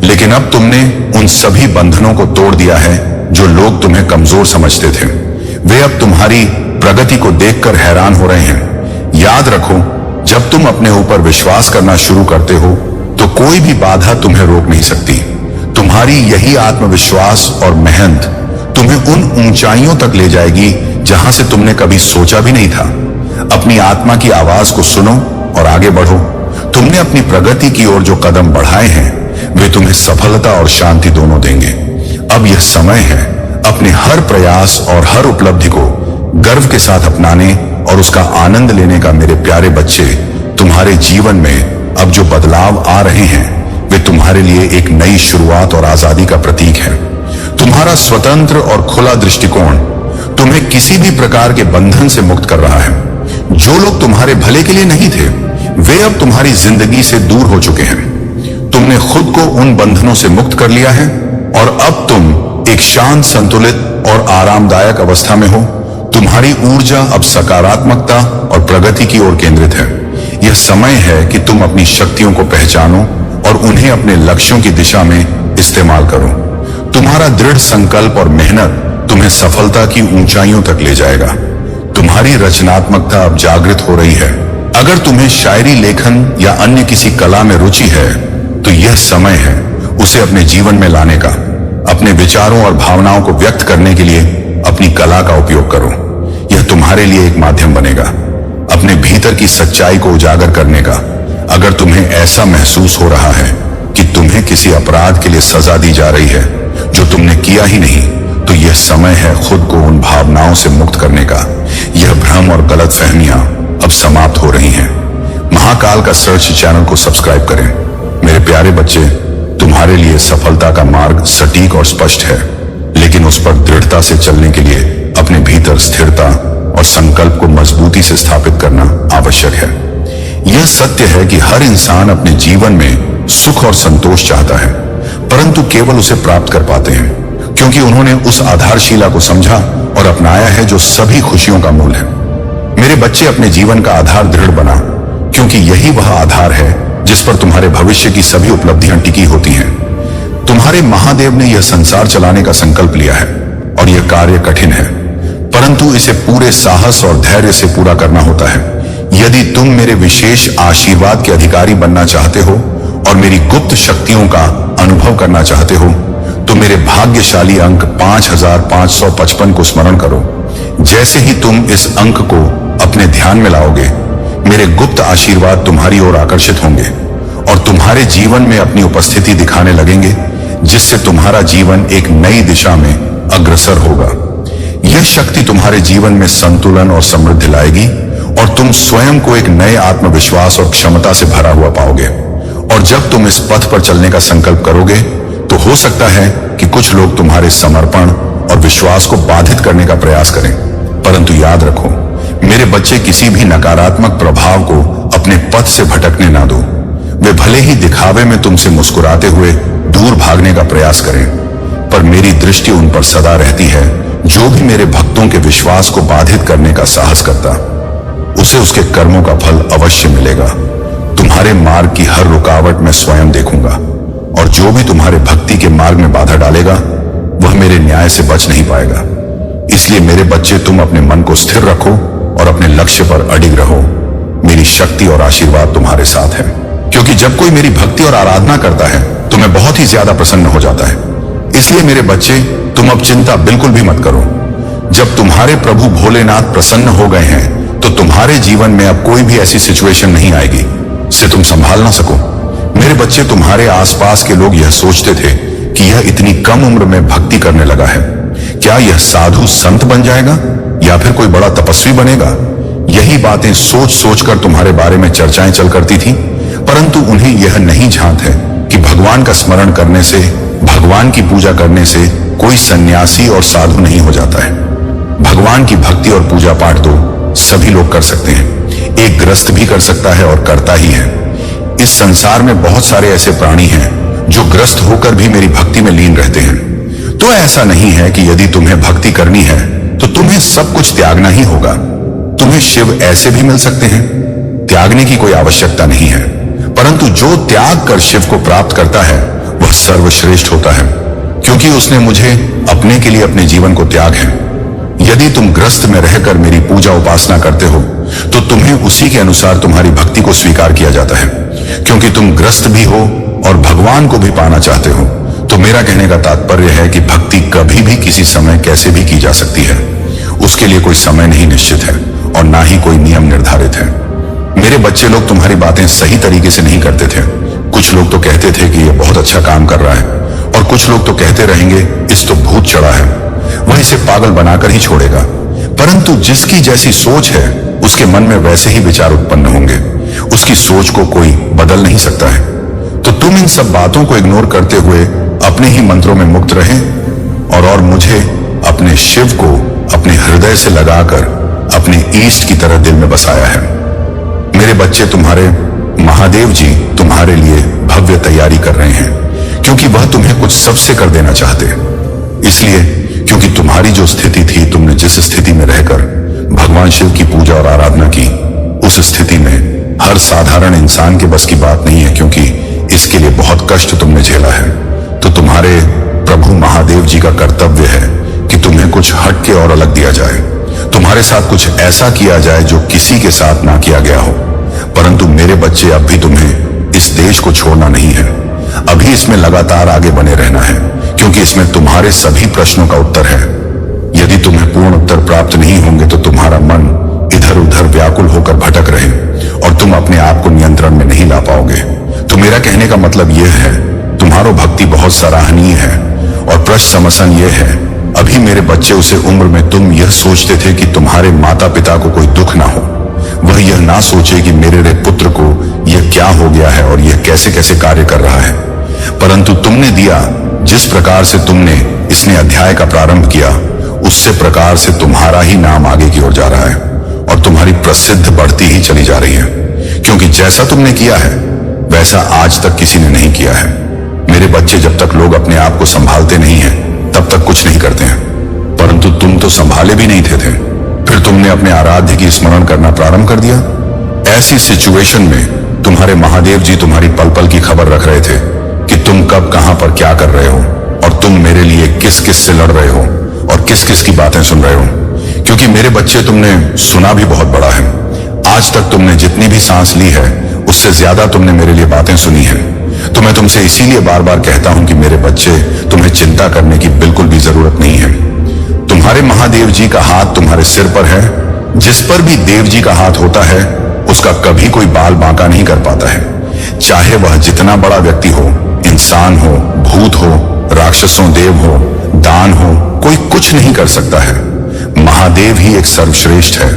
लेकिन अब तुमने उन सभी बंधनों को तोड़ दिया है जो लोग तुम्हें कमजोर समझते थे। वे अब तुम्हारी प्रगति को देखकर हैरान हो रहे हैं। याद रखो, जब तुम अपने ऊपर विश्वास करना शुरू करते हो, तो कोई भी बाधा तुम्हें रोक नहीं सकती। तुम्हारी यही आत्मविश्वास और मेहनत तुम्हें उन ऊंचाइयों तक ले जाएगी जहां से तुमने कभी सोचा भी नहीं था। अपनी आत्मा की आवाज को सुनो और आगे बढ़ो। तुमने अपनी प्रगति की ओर जो कदम बढ़ाए हैं, वे तुम्हें सफलता और शांति दोनों देंगे। अब यह समय है अपने हर प्रयास और हर उपलब्धि को गर्व के साथ अपनाने और उसका आनंद लेने का। मेरे प्यारे बच्चे, तुम्हारे जीवन में अब जो बदलाव आ रहे हैं, वे तुम्हारे लिए एक नई शुरुआत और आजादी का प्रतीक है। तुम्हारा स्वतंत्र और खुला दृष्टिकोण तुम्हें किसी भी प्रकार के बंधन से मुक्त कर रहा है। जो लोग तुम्हारे भले के लिए नहीं थे, वे अब तुम्हारी जिंदगी से दूर हो चुके हैं। तुमने खुद को उन बंधनों से मुक्त कर लिया है और अब तुम एक शांत, संतुलित और आरामदायक अवस्था में हो। तुम्हारी ऊर्जा अब सकारात्मकता और प्रगति की ओर केंद्रित है। यह समय है कि तुम अपनी शक्तियों को पहचानो और उन्हें अपने लक्ष्यों की दिशा में इस्तेमाल करो। तुम्हारा दृढ़ संकल्प और मेहनत तुम्हें सफलता की ऊंचाइयों तक ले जाएगा। तुम्हारी रचनात्मकता अब जागृत हो रही है। अगर तुम्हें शायरी, लेखन या अन्य किसी कला में रुचि है, तो यह समय है उसे अपने जीवन में लाने का। अपने विचारों और भावनाओं को व्यक्त करने के लिए अपनी कला का उपयोग करो। यह तुम्हारे लिए एक माध्यम बनेगा अपने भीतर की सच्चाई को उजागर करने का। अगर तुम्हें ऐसा महसूस हो रहा है कि तुम्हें किसी अपराध के लिए सजा दी जा रही है जो तुमने किया ही नहीं, तो यह समय है खुद को उन भावनाओं से मुक्त करने का। यह भ्रम और गलतफहमियां अब समाप्त हो रही हैं। महाकाल का सर्च चैनल को सब्सक्राइब करें। मेरे प्यारे बच्चे, तुम्हारे लिए सफलता का मार्ग सटीक और स्पष्ट है, लेकिन उस पर दृढ़ता से चलने के लिए अपने भीतर स्थिरता और संकल्प को मजबूती से स्थापित करना आवश्यक है। यह सत्य है कि हर इंसान अपने जीवन में सुख और संतोष चाहता है, परंतु केवल उसे प्राप्त कर पाते हैं क्योंकि उन्होंने उस आधारशिला को समझा और अपनाया है जो सभी खुशियों का मूल है। मेरे बच्चे, अपने जीवन का आधार दृढ़ बना, क्योंकि यही वह आधार है जिस पर तुम्हारे भविष्य की सभी उपलब्धियां टिकी होती हैं। तुम्हारे महादेव ने यह संसार चलाने का संकल्प लिया है और यह कार्य कठिन है, परंतु इसे पूरे साहस और धैर्य से पूरा करना होता है। यदि तुम मेरे विशेष आशीर्वाद के अधिकारी बनना चाहते हो और मेरी गुप्त शक्तियों का अनुभव करना चाहते हो, तो मेरे भाग्यशाली अंक 5555 को स्मरण करो। जैसे ही तुम इस अंक को अपने ध्यान में लाओगे, मेरे गुप्त आशीर्वाद तुम्हारी ओर आकर्षित होंगे और तुम्हारे जीवन में अपनी उपस्थिति दिखाने लगेंगे, जिससे तुम्हारा जीवन एक नई दिशा में अग्रसर होगा। यह शक्ति तुम्हारे जीवन में संतुलन और समृद्धि लाएगी और तुम स्वयं को एक नए आत्मविश्वास और क्षमता से भरा हुआ पाओगे। और जब तुम इस पथ पर चलने का संकल्प करोगे तो हो सकता है कि कुछ लोग तुम्हारे समर्पण और विश्वास को बाधित करने का प्रयास करें, परंतु याद रखो, मेरे बच्चे किसी भी नकारात्मक प्रभाव को अपने पथ से भटकने ना दो। वे भले ही दिखावे में तुमसे मुस्कुराते हुए दूर भागने का प्रयास करें, पर मेरी दृष्टि उन पर सदा रहती है। जो भी मेरे भक्तों के विश्वास को बाधित करने का साहस करता, उसे उसके कर्मों का फल अवश्य मिलेगा। तुम्हारे मार्ग की हर रुकावट मैं स्वयं देखूंगा, और जो भी तुम्हारे भक्ति के मार्ग में बाधा डालेगा वह मेरे न्याय से बच नहीं पाएगा। इसलिए मेरे बच्चे, तुम अपने मन को स्थिर रखो और अपने लक्ष्य पर अडिग रहो। मेरी शक्ति और आशीर्वाद तुम्हारे साथ है, क्योंकि जब कोई मेरी भक्ति और आराधना करता है तो मैं बहुत ही ज्यादा प्रसन्न हो जाता है। इसलिए मेरे बच्चे, तुम अब चिंता बिल्कुल भी मत करो। जब तुम्हारे प्रभु भोलेनाथ प्रसन्न हो गए हैं तो तुम्हारे जीवन में अब कोई भी ऐसी सिचुएशन नहीं आएगी जिसे तुम संभाल ना सको। मेरे बच्चे, तुम्हारे आसपास के लोग यह सोचते थे कि यह इतनी कम उम्र में भक्ति करने लगा है, क्या यह साधु संत बन जाएगा या फिर कोई बड़ा तपस्वी बनेगा। यही बातें सोच सोचकर तुम्हारे बारे में चर्चाएं चल करती थी, परंतु उन्हें यह नहीं झांक है कि भगवान का स्मरण करने से, भगवान की पूजा करने से कोई सन्यासी और साधु नहीं हो जाता है। भगवान की भक्ति और पूजा पाठ तो सभी लोग कर सकते हैं, एक गृहस्थ भी कर सकता है और करता ही है। इस संसार में बहुत सारे ऐसे प्राणी हैं जो गृहस्थ होकर भी मेरी भक्ति में लीन रहते हैं। तो ऐसा नहीं है कि यदि तुम्हें भक्ति करनी है तो तुम्हें सब कुछ त्यागना ही होगा। तुम्हें शिव ऐसे भी मिल सकते हैं, त्यागने की कोई आवश्यकता नहीं है, परंतु जो त्याग कर शिव को प्राप्त करता है वह सर्वश्रेष्ठ होता है, क्योंकि उसने मुझे अपने के लिए अपने जीवन को त्याग है। यदि तुम ग्रस्त में रहकर मेरी पूजा उपासना करते हो तो तुम्हें उसी के अनुसार तुम्हारी भक्ति को स्वीकार किया जाता है, क्योंकि तुम ग्रस्त भी हो और भगवान को भी पाना चाहते हो। तो मेरा कहने का तात्पर्य है कि भक्ति कभी भी किसी समय कैसे भी की जा सकती है। उसके लिए कोई समय नहीं निश्चित है और ना ही कोई नियम निर्धारित है। मेरे बच्चे लोग तुम्हारी बातें सही तरीके से नहीं करते थे। कुछ लोग तो कहते थे कि यह बहुत अच्छा काम कर रहा है, और कुछ लोग तो कहते रहेंगे इस तो भूत चढ़ा है, वह इसे पागल बनाकर ही छोड़ेगा। परंतु जिसकी जैसी सोच है उसके मन में वैसे ही विचार उत्पन्न होंगे। उसकी सोच को कोई बदल नहीं सकता है। तो तुम इन सब बातों को इग्नोर करते हुए अपने ही मंत्रों में मुक्त रहें और मुझे अपने शिव को अपने हृदय से लगाकर अपने ईष्ट की तरह दिल में बसाया है। मेरे बच्चे, तुम्हारे महादेव जी तुम्हारे लिए भव्य तैयारी कर रहे हैं, क्योंकि वह तुम्हें कुछ सबसे कर देना चाहते। इसलिए क्योंकि तुम्हारी जो स्थिति थी, तुमने जिस स्थिति में रहकर भगवान शिव की पूजा और आराधना की, उस स्थिति में हर साधारण इंसान के बस की बात नहीं है, क्योंकि इसके लिए बहुत कष्ट तुमने झेला है। तो तुम्हारे प्रभु महादेव जी का कर्तव्य है कि तुम्हें कुछ हट के और अलग दिया जाए, तुम्हारे साथ कुछ ऐसा किया जाए जो किसी के साथ ना किया गया हो। परंतु मेरे बच्चे, अब भी तुम्हें इस देश को छोड़ना नहीं है, अभी इसमें लगातार आगे बने रहना है, क्योंकि इसमें तुम्हारे सभी प्रश्नों का उत्तर है। यदि तुम्हें पूर्ण उत्तर प्राप्त नहीं होंगे तो तुम्हारा मन इधर उधर व्याकुल होकर भटक रहे और तुम अपने आप को नियंत्रण में नहीं ला पाओगे। तो मेरा कहने का मतलब यह है, तुम्हारो भक्ति बहुत सराहनीय है, और प्रश्न समसन यह है, अभी मेरे बच्चे, उसे उम्र में तुम यह सोचते थे कि तुम्हारे माता पिता को कोई दुख ना हो, वह यह ना सोचे कि मेरे पुत्र को यह क्या हो गया है और यह कैसे कैसे कार्य कर रहा है। परंतु तुमने दिया, जिस प्रकार से तुमने इसने अध्याय का प्रारंभ किया, उससे प्रकार से तुम्हारा ही नाम आगे की ओर जा रहा है और तुम्हारी प्रसिद्ध बढ़ती ही चली जा रही है, क्योंकि जैसा तुमने किया है वैसा आज तक किसी ने नहीं किया है। मेरे बच्चे, जब तक लोग अपने आप को संभालते नहीं हैं तब तक कुछ नहीं करते हैं, परंतु तुम तो संभाले भी नहीं थे। फिर तुमने अपने आराध्य की स्मरण करना प्रारंभ कर दिया। ऐसी सिचुएशन में तुम्हारे महादेव जी तुम्हारी पल पल की खबर रख रहे थे कि तुम कब कहां पर क्या कर रहे हो, और तुम मेरे लिए किस किस से लड़ रहे हो और किस किस की बातें सुन रहे हो। क्योंकि मेरे बच्चे, तुमने सुना भी बहुत बड़ा है। आज तक तुमने जितनी भी सांस ली है उससे ज्यादा तुमने मेरे लिए बातें सुनी है। तो मैं तुमसे इसीलिए बार बार कहता हूं कि मेरे बच्चे, तुम्हें चिंता करने की बिल्कुल भी जरूरत नहीं है। तुम्हारे महादेव जी का हाथ तुम्हारे सिर पर है। जिस पर भी देव जी का हाथ होता है उसका कभी कोई बाल बांका नहीं कर पाता है। चाहे वह जितना बड़ा व्यक्ति हो, इंसान हो, भूत हो, राक्षसों देव हो, दान हो, कोई कुछ नहीं कर सकता है। महादेव ही एक सर्वश्रेष्ठ है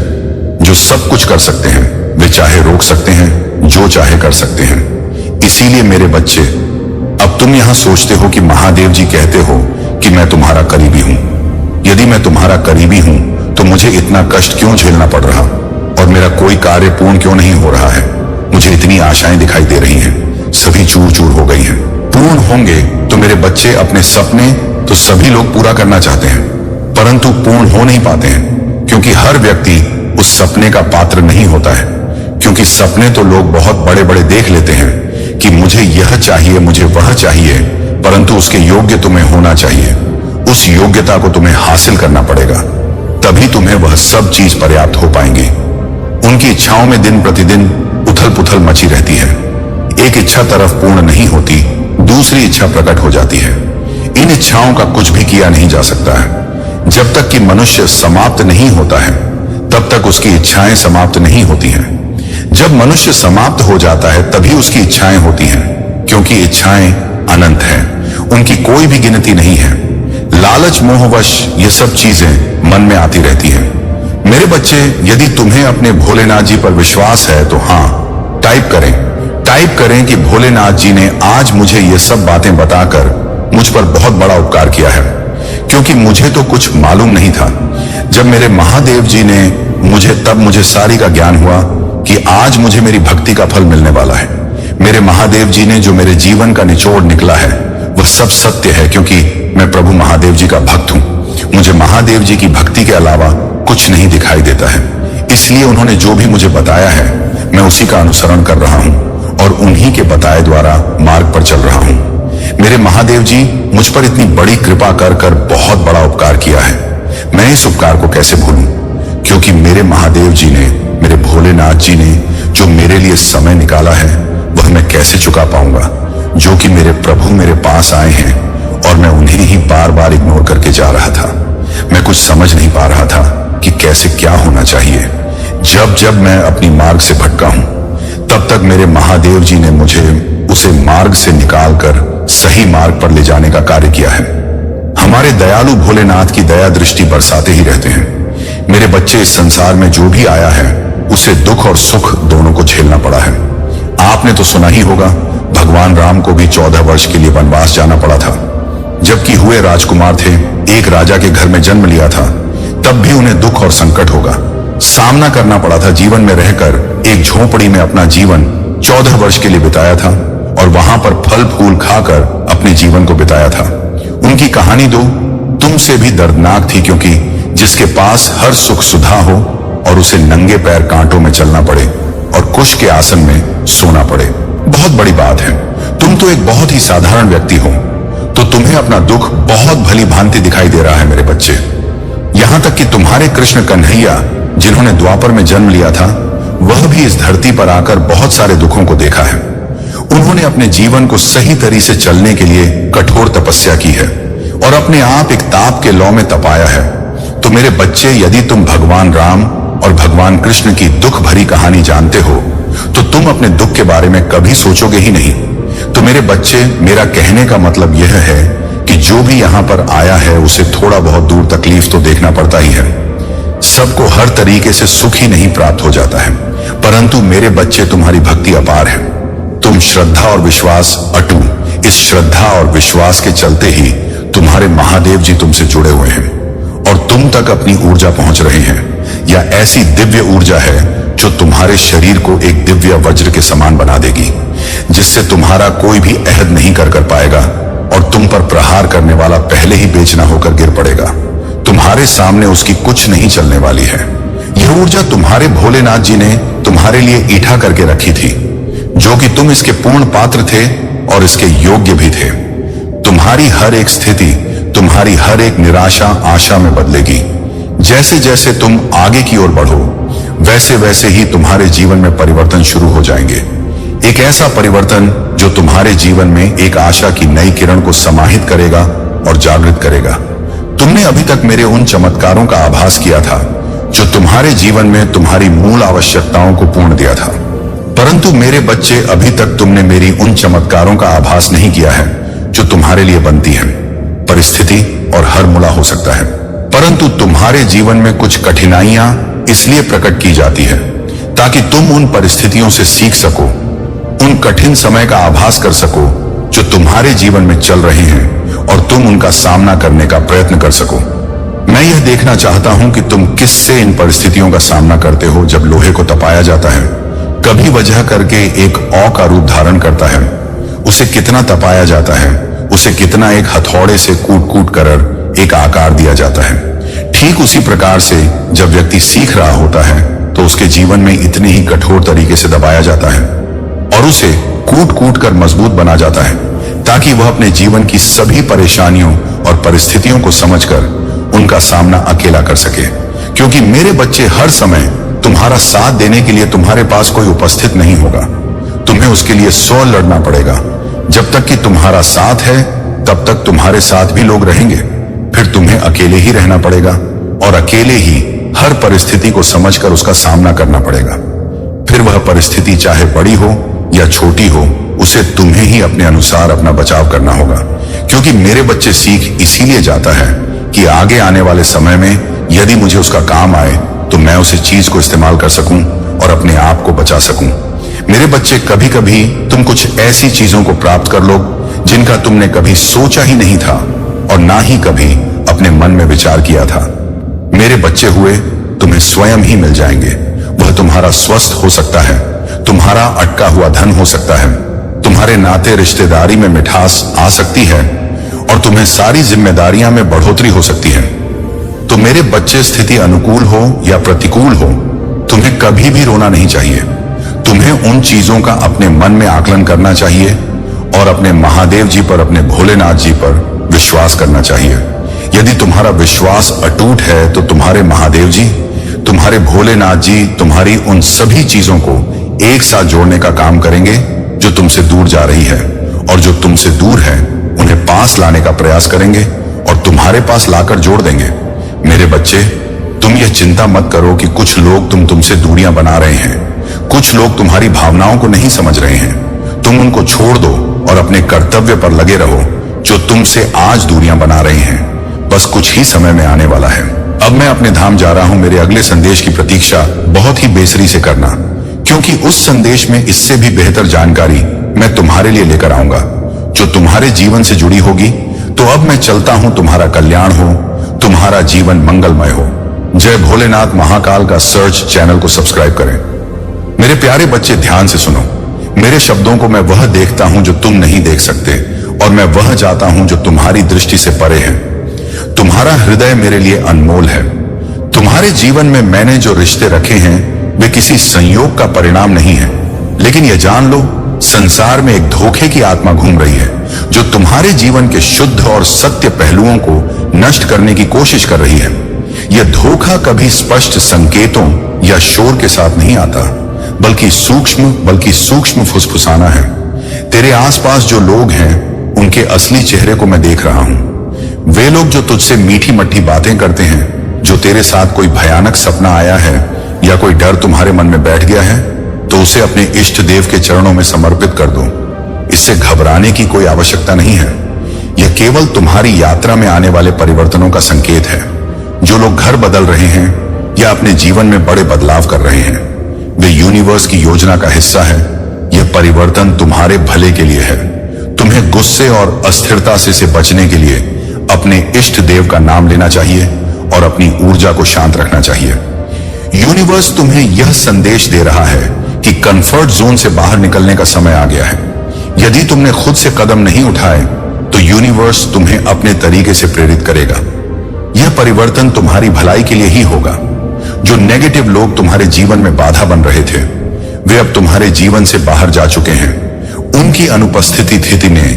जो सब कुछ कर सकते हैं। वे चाहे रोक सकते हैं, जो चाहे कर सकते हैं। इसीलिए मेरे बच्चे, अब तुम यहां सोचते हो कि महादेव जी कहते हो कि मैं तुम्हारा करीबी हूं। यदि मैं तुम्हारा करीबी हूं तो मुझे इतना कष्ट क्यों झेलना पड़ रहा और मेरा कोई कार्य पूर्ण क्यों नहीं हो रहा है? मुझे इतनी आशाएं दिखाई दे रही हैं, सभी चूर चूर हो गई हैं। पूर्ण होंगे तो मेरे बच्चे अपने सपने तो सभी लोग पूरा करना चाहते हैं, परंतु पूर्ण हो नहीं पाते हैं, क्योंकि हर व्यक्ति उस सपने का पात्र नहीं होता है। क्योंकि सपने तो लोग बहुत बड़े बड़े देख लेते हैं कि मुझे यह चाहिए, मुझे वह चाहिए, परंतु उसके योग्य तुम्हें होना चाहिए। उस योग्यता को तुम्हें हासिल करना पड़ेगा, तभी तुम्हें वह सब चीज पर्याप्त हो पाएंगी। उनकी इच्छाओं में दिन प्रतिदिन उथल पुथल मची रहती है। एक इच्छा तरफ पूर्ण नहीं होती, दूसरी इच्छा प्रकट हो जाती है। इन इच्छाओं का कुछ भी किया नहीं जा सकता है। जब तक कि मनुष्य समाप्त नहीं होता है, तब तक उसकी इच्छाएं समाप्त नहीं होती हैं। जब मनुष्य समाप्त हो जाता है, तभी उसकी इच्छाएं होती हैं, क्योंकि इच्छाएं अनंत हैं, उनकी कोई भी गिनती नहीं है। लालच मोहवश ये सब चीजें मन में आती रहती हैं। मेरे बच्चे, यदि तुम्हें अपने भोलेनाथ जी पर विश्वास है तो हाँ, टाइप करें कि भोलेनाथ जी ने आज मुझे ये सब बातें बताकर मुझ पर बहुत बड़ा उपकार किया है। क्योंकि मुझे तो कुछ मालूम नहीं था। जब मेरे महादेव जी ने मुझे सारी का ज्ञान हुआ कि आज मुझे मेरी भक्ति का फल मिलने वाला है। मेरे महादेव जी ने जो मेरे जीवन का निचोड़ निकला है वह सब सत्य है, क्योंकि मैं प्रभु महादेव जी का भक्त हूं। मुझे महादेव जी की भक्ति के अलावा कुछ नहीं दिखाई देता है। इसलिए उन्होंने जो भी मुझे बताया है, मैं उसी का अनुसरण कर रहा हूं और उन्हीं के बताए द्वारा मार्ग पर चल रहा हूं। मेरे महादेव जी मुझ पर इतनी बड़ी कृपा कर बहुत बड़ा उपकार किया है। मैं इस उपकार को कैसे भूलूं? क्योंकि मेरे महादेव जी ने, मेरे भोलेनाथ जी ने जो मेरे लिए समय निकाला है, वह मैं कैसे चुका पाऊंगा? जो कि मेरे प्रभु मेरे पास आए हैं और मैं उन्हें ही बार बार इग्नोर करके जा रहा था। मैं कुछ समझ नहीं पा रहा था कि कैसे क्या होना चाहिए। जब मैं अपनी मार्ग से भटका हूं, तब तक मेरे महादेव जी ने मुझे उसे मार्ग से निकालकर सही मार्ग पर ले जाने का कार्य किया है। हमारे दयालु भोलेनाथ की दया दृष्टि बरसाते ही रहते हैं। मेरे बच्चे, इस संसार में जो भी आया है उसे दुख और सुख दोनों को झेलना पड़ा है। आपने तो सुना ही होगा, भगवान राम को भी 14 वर्ष के लिए वनवास जाना पड़ा था। जबकि हुए राजकुमार थे, एक राजा के घर में जन्म लिया था, तब भी उन्हें दुख और संकट होगा सामना करना पड़ा था। जीवन में रहकर एक झोपड़ी में अपना जीवन 14 वर्ष के लिए बिताया था और वहां पर फल फूल खाकर अपने जीवन को बिताया था। उनकी कहानी तो तुमसे भी दर्दनाक थी, क्योंकि जिसके पास हर सुख सुधा हो और उसे नंगे पैर कांटों में चलना पड़े और कुश के आसन में सोना पड़े, बहुत बड़ी बात है। तुम तो एक बहुत ही साधारण व्यक्ति हो, तो तुम्हें अपना दुख बहुत भली भांति दिखाई दे रहा है मेरे बच्चे। यहां तक कि तुम्हारे कृष्ण कन्हैया, जिन्होंने द्वापर में जन्म लिया था, वह भी इस धरती पर आकर बहुत सारे दुखों को देखा है। उन्होंने अपने जीवन को सही तरीके से चलने के लिए कठोर तपस्या की है और अपने आप एक ताप के लौ में तपाया है। तो मेरे बच्चे, यदि तुम भगवान राम और भगवान कृष्ण की दुख भरी कहानी जानते हो, तो तुम अपने दुख के बारे में कभी सोचोगे ही नहीं। तो मेरे बच्चे, मेरा कहने का मतलब यह है कि जो भी यहाँ पर आया है उसे थोड़ा बहुत दूर तकलीफ तो देखना पड़ता ही है। सबको हर तरीके से सुख ही नहीं प्राप्त हो जाता है, परंतु मेरे बच्चे, तुम्हारी भक्ति अपार है। तुम श्रद्धा और विश्वास अटू, इस श्रद्धा और विश्वास के चलते ही तुम्हारे महादेव जी तुमसे जुड़े हुए हैं और तुम तक अपनी ऊर्जा पहुंच रहे हैं। यह ऐसी दिव्य ऊर्जा है जो तुम्हारे शरीर को एक दिव्य वज्र के समान बना देगी, जिससे तुम्हारा कोई भी अहद नहीं कर पाएगा और तुम पर प्रहार करने वाला पहले ही बेचना होकर गिर पड़ेगा। तुम्हारे सामने उसकी कुछ नहीं चलने वाली है। यह ऊर्जा तुम्हारे भोलेनाथ जी ने तुम्हारे लिए ईठा करके रखी थी, जो कि तुम इसके पूर्ण पात्र थे और इसके योग्य भी थे। तुम्हारी हर एक स्थिति, तुम्हारी हर एक निराशा आशा में बदलेगी। जैसे जैसे तुम आगे की ओर बढ़ो, वैसे वैसे ही तुम्हारे जीवन में परिवर्तन शुरू हो जाएंगे। एक ऐसा परिवर्तन जो तुम्हारे जीवन में एक आशा की नई किरण को समाहित करेगा और जागृत करेगा। तुमने अभी तक मेरे उन चमत्कारों का आभास किया था जो तुम्हारे जीवन में तुम्हारी मूल आवश्यकताओं को पूर्ण दिया था। परंतु मेरे बच्चे, अभी तक तुमने मेरी उन चमत्कारों का आभास नहीं किया है जो तुम्हारे लिए बनती है। परिस्थिति और हर मुला हो सकता है, परंतु तुम्हारे जीवन में कुछ कठिनाइयां इसलिए प्रकट की जाती है ताकि तुम उन परिस्थितियों से सीख सको, उन कठिन समय का आभास कर सको जो तुम्हारे जीवन में चल रहे हैं और तुम उनका सामना करने का प्रयत्न कर सको। मैं यह देखना चाहता हूं कि तुम किससे इन परिस्थितियों का सामना करते हो। जब लोहे को तपाया जाता है, कभी वजह करके एक औ का रूप धारण करता है। उसे कितना तपाया जाता है, उसे कितना एक हथौड़े से कूट कूट कर एक आकार दिया जाता है। ठीक उसी प्रकार से जब व्यक्ति सीख रहा होता है तो उसके जीवन में इतने ही कठोर तरीके से दबाया जाता है और उसे कूट कूट कर मजबूत बना जाता है ताकि वह अपने जीवन की सभी परेशानियों और परिस्थितियों को समझकर उनका सामना अकेला कर सके। क्योंकि मेरे बच्चे, हर समय तुम्हारा साथ देने के लिए तुम्हारे पास कोई उपस्थित नहीं होगा। तुम्हें उसके लिए 100 लड़ना पड़ेगा। जब तक कि तुम्हारा साथ है तब तक तुम्हारे साथ भी लोग रहेंगे। फिर तुम्हें अकेले ही रहना पड़ेगा और अकेले ही हर परिस्थिति को समझकर उसका सामना करना पड़ेगा। फिर वह परिस्थिति चाहे बड़ी हो या छोटी हो, उसे तुम्हें ही अपने अनुसार अपना बचाव करना होगा। क्योंकि मेरे बच्चे, सीख इसीलिए जाता है कि आगे आने वाले समय में यदि मुझे उसका काम आए तो मैं उसे चीज को इस्तेमाल कर सकूं और अपने आप को बचा सकूं। मेरे बच्चे, कभी कभी तुम कुछ ऐसी चीजों को प्राप्त कर लो जिनका तुमने कभी सोचा ही नहीं था और ना ही कभी अपने मन में विचार किया था। मेरे बच्चे हुए, तुम्हें स्वयं ही मिल जाएंगे। वह तुम्हारा स्वस्थ हो सकता है, तुम्हारा अटका हुआ धन हो सकता है, तुम्हारे नाते रिश्तेदारी में मिठास आ सकती है और तुम्हें सारी जिम्मेदारियां में बढ़ोतरी हो सकती है। तो मेरे बच्चे, स्थिति अनुकूल हो या प्रतिकूल हो, तुम्हें कभी भी रोना नहीं चाहिए। तुम्हें उन चीजों का अपने मन में आकलन करना चाहिए और अपने महादेव जी पर, अपने भोलेनाथ जी पर विश्वास करना चाहिए। यदि तुम्हारा विश्वास अटूट है तो तुम्हारे महादेव जी, तुम्हारे भोलेनाथ जी तुम्हारी उन सभी चीजों को एक साथ जोड़ने का काम करेंगे जो तुमसे दूर जा रही है, और जो तुमसे दूर है उन्हें पास लाने का प्रयास करेंगे और तुम्हारे पास लाकर जोड़ देंगे। मेरे बच्चे, तुम यह चिंता मत करो कि कुछ लोग तुमसे दूरियां बना रहे हैं। कुछ लोग तुम्हारी भावनाओं को नहीं समझ रहे हैं। तुम उनको छोड़ दो और अपने कर्तव्य पर लगे रहो जो तुमसे आज दूरियां बना रहे हैं। बस कुछ ही समय में आने वाला है। अब मैं अपने धाम जा रहा हूं। मेरे अगले संदेश की प्रतीक्षा बहुत ही बेसब्री से करना, क्योंकि उस संदेश में इससे भी बेहतर जानकारी मैं तुम्हारे लिए लेकर आऊंगा जो तुम्हारे जीवन से जुड़ी होगी। तो अब मैं चलता हूं। तुम्हारा कल्याण हो, तुम्हारा जीवन मंगलमय हो। जय भोलेनाथ महाकाल का सर्च चैनल को सब्सक्राइब करें। मेरे प्यारे बच्चे, ध्यान से सुनो। मेरे शब्दों को मैं वह देखता हूं जो तुम नहीं देख सकते, और मैं वह जाता हूं जो तुम्हारी दृष्टि से परे है। तुम्हारा हृदय मेरे लिए अनमोल है। तुम्हारे जीवन में मैंने जो रिश्ते रखे हैं वे किसी संयोग का परिणाम नहीं है, लेकिन यह जान लो, संसार में एक धोखे की आत्मा घूम रही है जो तुम्हारे जीवन के शुद्ध और सत्य पहलुओं को नष्ट करने की कोशिश कर रही है। यह धोखा कभी स्पष्ट संकेतों या शोर के साथ नहीं आता, बल्कि सूक्ष्म फुसफुसाना है। तेरे आसपास जो लोग हैं उनके असली चेहरे को मैं देख रहा हूं। वे लोग जो तुझसे मीठी मट्ठी बातें करते हैं, जो तेरे साथ कोई भयानक सपना आया है या कोई डर तुम्हारे मन में बैठ गया है, तो उसे अपने इष्ट देव के चरणों में समर्पित कर दो। इससे घबराने की कोई आवश्यकता नहीं है। यह केवल तुम्हारी यात्रा में आने वाले परिवर्तनों का संकेत है। जो लोग घर बदल रहे हैं या अपने जीवन में बड़े बदलाव कर रहे हैं, वे यूनिवर्स की योजना का हिस्सा है। यह परिवर्तन तुम्हारे भले के लिए है। तुम्हें गुस्से और अस्थिरता से बचने के लिए अपने इष्ट देव का नाम लेना चाहिए और अपनी ऊर्जा को शांत रखना चाहिए। यूनिवर्स तुम्हें यह संदेश दे रहा है कि कंफर्ट जोन से बाहर निकलने का समय आ गया है। यदि तुमने खुद से कदम नहीं उठाए तो यूनिवर्स तुम्हें अपने तरीके से प्रेरित करेगा। यह परिवर्तन तुम्हारी भलाई के लिए ही होगा। जो नेगेटिव लोग तुम्हारे जीवन में बाधा बन रहे थे, वे अब तुम्हारे जीवन से बाहर जा चुके हैं। उनकी अनुपस्थिति ने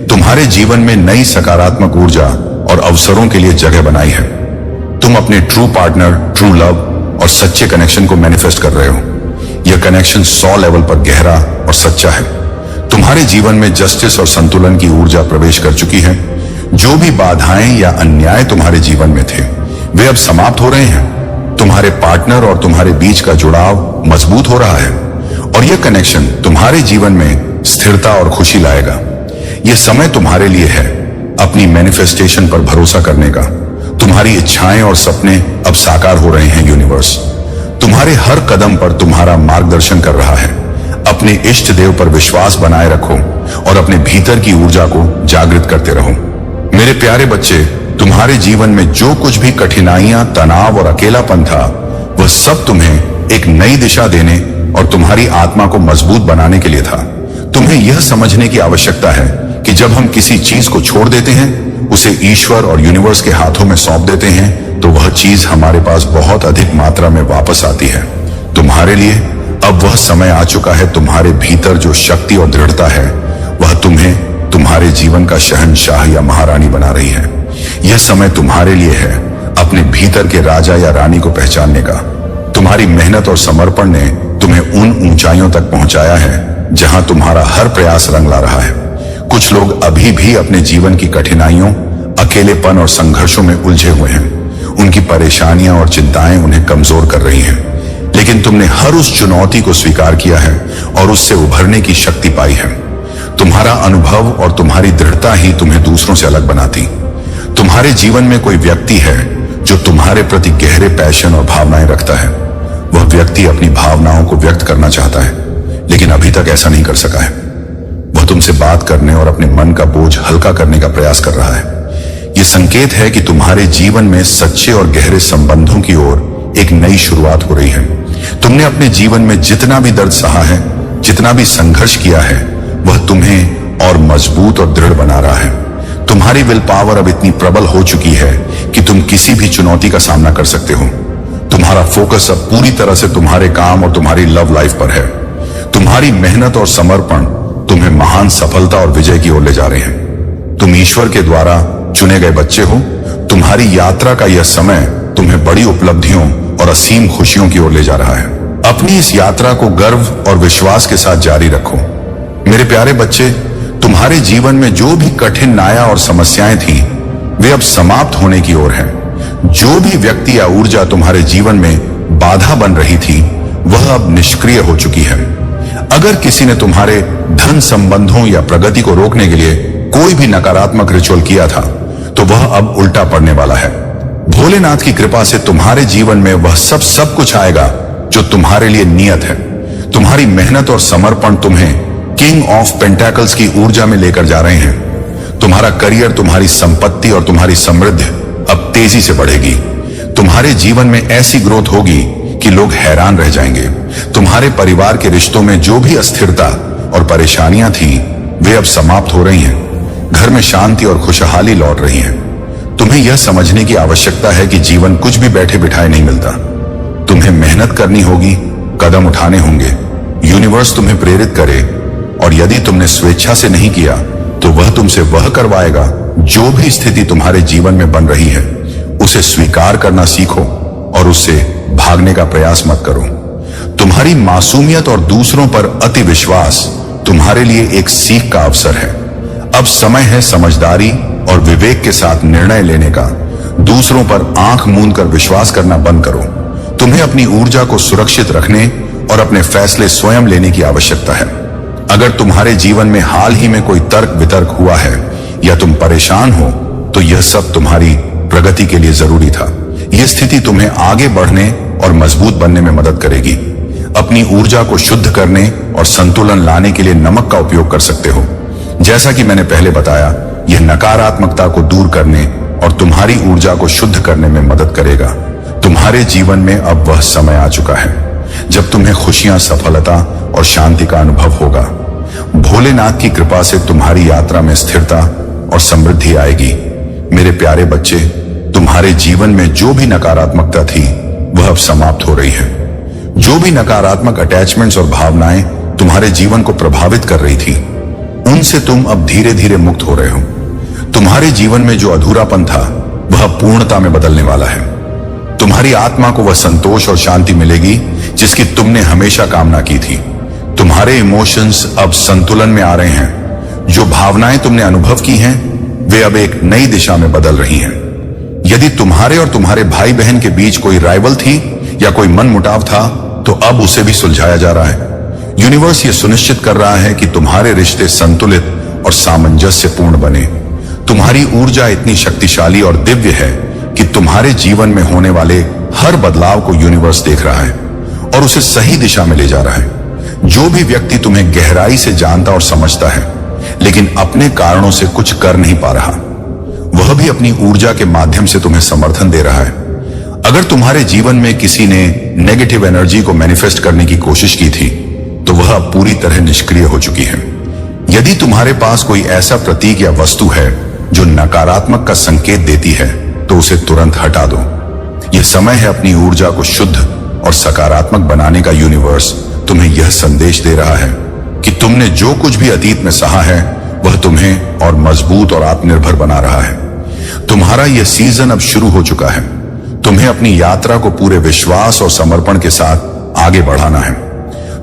तुम्हारे जीवन में नई सकारात्मक ऊर्जा और अवसरों के लिए जगह बनाई है। तुम अपने ट्रू पार्टनर, ट्रू लव और सच्चे कनेक्शन को मैनिफेस्ट कर रहे हो। यह कनेक्शन 100 लेवल पर गहरा और सच्चा है। तुम्हारे जीवन में जस्टिस और संतुलन की ऊर्जा प्रवेश कर चुकी है। जो भी बाधाएं या अन्याय तुम्हारे जीवन में थे, वे अब समाप्त हो रहे हैं। तुम्हारे पार्टनर और तुम्हारे बीच का जुड़ाव मजबूत हो रहा है और यह कनेक्शन तुम्हारे जीवन में स्थिरता और खुशी लाएगा। यह समय तुम्हारे लिए है अपनी मैनिफेस्टेशन पर भरोसा करने का। तुम्हारी इच्छाएं और सपने अब साकार हो रहे हैं। यूनिवर्स तुम्हारे हर कदम पर तुम्हारा मार्गदर्शन कर रहा है। अपने इष्ट देव पर विश्वास बनाए रखो और अपने भीतर की ऊर्जा को जागृत करते रहो। मेरे प्यारे बच्चे, तुम्हारे जीवन में जो कुछ भी कठिनाइयां, तनाव और अकेलापन था, वह सब तुम्हें एक नई दिशा देने और तुम्हारी आत्मा को मजबूत बनाने के लिए था। तुम्हें यह समझने की आवश्यकता है कि जब हम किसी चीज को छोड़ देते हैं, उसे ईश्वर और यूनिवर्स के हाथों में सौंप देते हैं, तो वह चीज हमारे पास बहुत अधिक मात्रा में वापस आती है। तुम्हारे लिए अब वह समय आ चुका है। तुम्हारे भीतर जो शक्ति और दृढ़ता है, वह तुम्हें तुम्हारे जीवन का शहंशाह या महारानी बना रही है। यह समय तुम्हारे लिए है अपने भीतर के राजा या रानी को पहचानने का। तुम्हारी मेहनत और समर्पण ने तुम्हें उन ऊंचाइयों तक पहुंचाया है जहां तुम्हारा हर प्रयास रंग ला रहा है। कुछ लोग अभी भी अपने जीवन की कठिनाइयों, अकेलेपन और संघर्षों में उलझे हुए हैं। उनकी परेशानियां और चिंताएं उन्हें कमजोर कर रही हैं, लेकिन तुमने हर उस चुनौती को स्वीकार किया है और उससे उभरने की शक्ति पाई है। तुम्हारा अनुभव और तुम्हारी दृढ़ता ही तुम्हें दूसरों से अलग बनाती। तुम्हारे जीवन में कोई व्यक्ति है जो तुम्हारे प्रति गहरे पैशन और भावनाएं रखता है। वह व्यक्ति अपनी भावनाओं को व्यक्त करना चाहता है, लेकिन अभी तक ऐसा नहीं कर सका है। वह तुमसे बात करने और अपने मन का बोझ हल्का करने का प्रयास कर रहा है। यह संकेत है कि तुम्हारे जीवन में सच्चे और गहरे संबंधों की ओर एक नई शुरुआत हो रही है। तुमने अपने जीवन में जितना भी दर्द सहा है, जितना भी संघर्ष किया है, वह तुम्हें और मजबूत और दृढ़ बना रहा है। तुम्हारी विल पावर अब इतनी प्रबल हो चुकी है कि तुम किसी भी चुनौती का सामना कर सकते हो। तुम्हारा फोकस अब पूरी तरह से तुम्हारे काम और तुम्हारी लव लाइफ पर है। तुम्हारी मेहनत और समर्पण तुम्हें महान सफलता और विजय की ओर ले जा रहे हैं। तुम ईश्वर के द्वारा चुने गए बच्चे हो। तुम्हारी यात्रा का यह समय तुम्हें बड़ी उपलब्धियों और असीम खुशियों की ओर ले जा रहा है। अपनी इस यात्रा को गर्व और विश्वास के साथ जारी रखो। मेरे प्यारे बच्चे, तुम्हारे जीवन में जो भी कठिनाइयां और समस्याएं थी, वे अब समाप्त होने की ओर हैं। जो भी व्यक्ति या ऊर्जा तुम्हारे जीवन में बाधा बन रही थी, वह अब निष्क्रिय हो चुकी है। अगर किसी ने तुम्हारे धन संबंधों या प्रगति को रोकने के लिए कोई भी नकारात्मक रिचुअल किया था, तो वह अब उल्टा पड़ने वाला है। भोलेनाथ की कृपा से तुम्हारे जीवन में वह सब कुछ आएगा जो तुम्हारे लिए नियत है। तुम्हारी मेहनत और समर्पण तुम्हें किंग ऑफ पेंटाकल्स की ऊर्जा में लेकर जा रहे हैं। तुम्हारा करियर, तुम्हारी संपत्ति और तुम्हारी समृद्धि अब तेजी से बढ़ेगी। तुम्हारे जीवन में ऐसी ग्रोथ होगी कि लोग हैरान रह जाएंगे। तुम्हारे परिवार के रिश्तों में जो भी अस्थिरता और परेशानियां थी, वे अब समाप्त हो रही हैं। घर में शांति और खुशहाली लौट रही है। तुम्हें यह समझने की आवश्यकता है कि जीवन कुछ भी बैठे बिठाए नहीं मिलता। तुम्हें मेहनत करनी होगी, कदम उठाने होंगे। यूनिवर्स तुम्हें प्रेरित करे, और यदि तुमने स्वेच्छा से नहीं किया, तो वह तुमसे वह करवाएगा। जो भी स्थिति तुम्हारे जीवन में बन रही है, उसे स्वीकार करना सीखो और उससे भागने का प्रयास मत करो। तुम्हारी मासूमियत और दूसरों पर अति विश्वास तुम्हारे लिए एक सीख का अवसर है। अब समय है समझदारी और विवेक के साथ निर्णय लेने का। दूसरों पर आंख मूंद कर विश्वास करना बंद करो। तुम्हें अपनी ऊर्जा को सुरक्षित रखने और अपने फैसले स्वयं लेने की आवश्यकता है। अगर तुम्हारे जीवन में हाल ही में कोई तर्क वितर्क हुआ है या तुम परेशान हो, तो यह सब तुम्हारी प्रगति के लिए जरूरी था। यह स्थिति तुम्हें आगे बढ़ने और मजबूत बनने में मदद करेगी। अपनी ऊर्जा को शुद्ध करने और संतुलन लाने के लिए नमक का उपयोग कर सकते हो। जैसा कि मैंने पहले बताया, यह नकारात्मकता को दूर करने और तुम्हारी ऊर्जा को शुद्ध करने में मदद करेगा। तुम्हारे जीवन में अब वह समय आ चुका है जब तुम्हें खुशियां, सफलता और शांति का अनुभव होगा। भोलेनाथ की कृपा से तुम्हारी यात्रा में स्थिरता और समृद्धि आएगी। मेरे प्यारे बच्चे, तुम्हारे जीवन में जो भी नकारात्मकता थी, वह अब समाप्त हो रही है। जो भी नकारात्मक अटैचमेंट्स और भावनाएं तुम्हारे जीवन को प्रभावित कर रही थी, उनसे तुम अब धीरे धीरे मुक्त हो रहे हो। तुम्हारे जीवन में जो अधूरापन था, वह पूर्णता में बदलने वाला है। तुम्हारी आत्मा को वह संतोष और शांति मिलेगी जिसकी तुमने हमेशा कामना की थी। तुम्हारे इमोशंस अब संतुलन में आ रहे हैं। जो भावनाएं तुमने अनुभव की हैं, वे अब एक नई दिशा में बदल रही हैं। यदि तुम्हारे और तुम्हारे भाई बहन के बीच कोई राइवल थी या कोई मनमुटाव था, तो अब उसे भी सुलझाया जा रहा है। यूनिवर्स ये सुनिश्चित कर रहा है कि तुम्हारे रिश्ते संतुलित और सामंजस्यपूर्ण बने। तुम्हारी ऊर्जा इतनी शक्तिशाली और दिव्य है कि तुम्हारे जीवन में होने वाले हर बदलाव को यूनिवर्स देख रहा है और उसे सही दिशा में ले जा रहा है। जो भी व्यक्ति तुम्हें गहराई से जानता और समझता है, लेकिन अपने कारणों से कुछ कर नहीं पा रहा, वह भी अपनी ऊर्जा के माध्यम से तुम्हें समर्थन दे रहा है। अगर तुम्हारे जीवन में किसी ने नेगेटिव एनर्जी को मैनिफेस्ट करने की कोशिश की थी, तो वह अब पूरी तरह निष्क्रिय हो चुकी है। यदि तुम्हारे पास कोई ऐसा प्रतीक या वस्तु है जो नकारात्मक का संकेत देती है, तो उसे तुरंत हटा दो। यह समय है अपनी ऊर्जा को शुद्ध और सकारात्मक बनाने का। यूनिवर्स तुम्हें यह संदेश दे रहा है कि तुमने जो कुछ भी अतीत में सहा है, वह तुम्हें और मजबूत और आत्मनिर्भर बना रहा है। तुम्हारा यह सीजन अब शुरू हो चुका है। तुम्हें अपनी यात्रा को पूरे विश्वास और समर्पण के साथ आगे बढ़ाना है।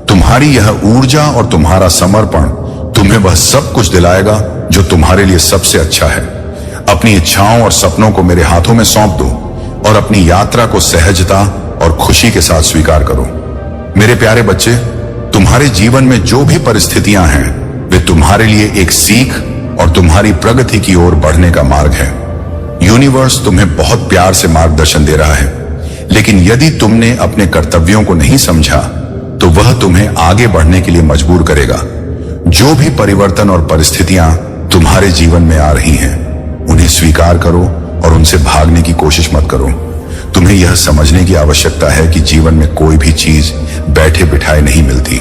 तुम्हारी यह ऊर्जा और तुम्हारा समर्पण तुम्हें वह सब कुछ दिलाएगा जो तुम्हारे लिए सबसे अच्छा है। अपनी इच्छाओं और सपनों को मेरे हाथों में सौंप दो और अपनी यात्रा को सहजता और खुशी के साथ स्वीकार करो। मेरे प्यारे बच्चे, तुम्हारे जीवन में जो भी परिस्थितियां हैं, वे तुम्हारे लिए एक सीख और तुम्हारी प्रगति की ओर बढ़ने का मार्ग है। यूनिवर्स तुम्हें बहुत प्यार से मार्गदर्शन दे रहा है, लेकिन यदि तुमने अपने कर्तव्यों को नहीं समझा, तो वह तुम्हें आगे बढ़ने के लिए मजबूर करेगा। जो भी परिवर्तन और परिस्थितियां तुम्हारे जीवन में आ रही हैं, उन्हें स्वीकार करो और उनसे भागने की कोशिश मत करो। तुम्हें यह समझने की आवश्यकता है कि जीवन में कोई भी चीज बैठे बिठाए नहीं मिलती।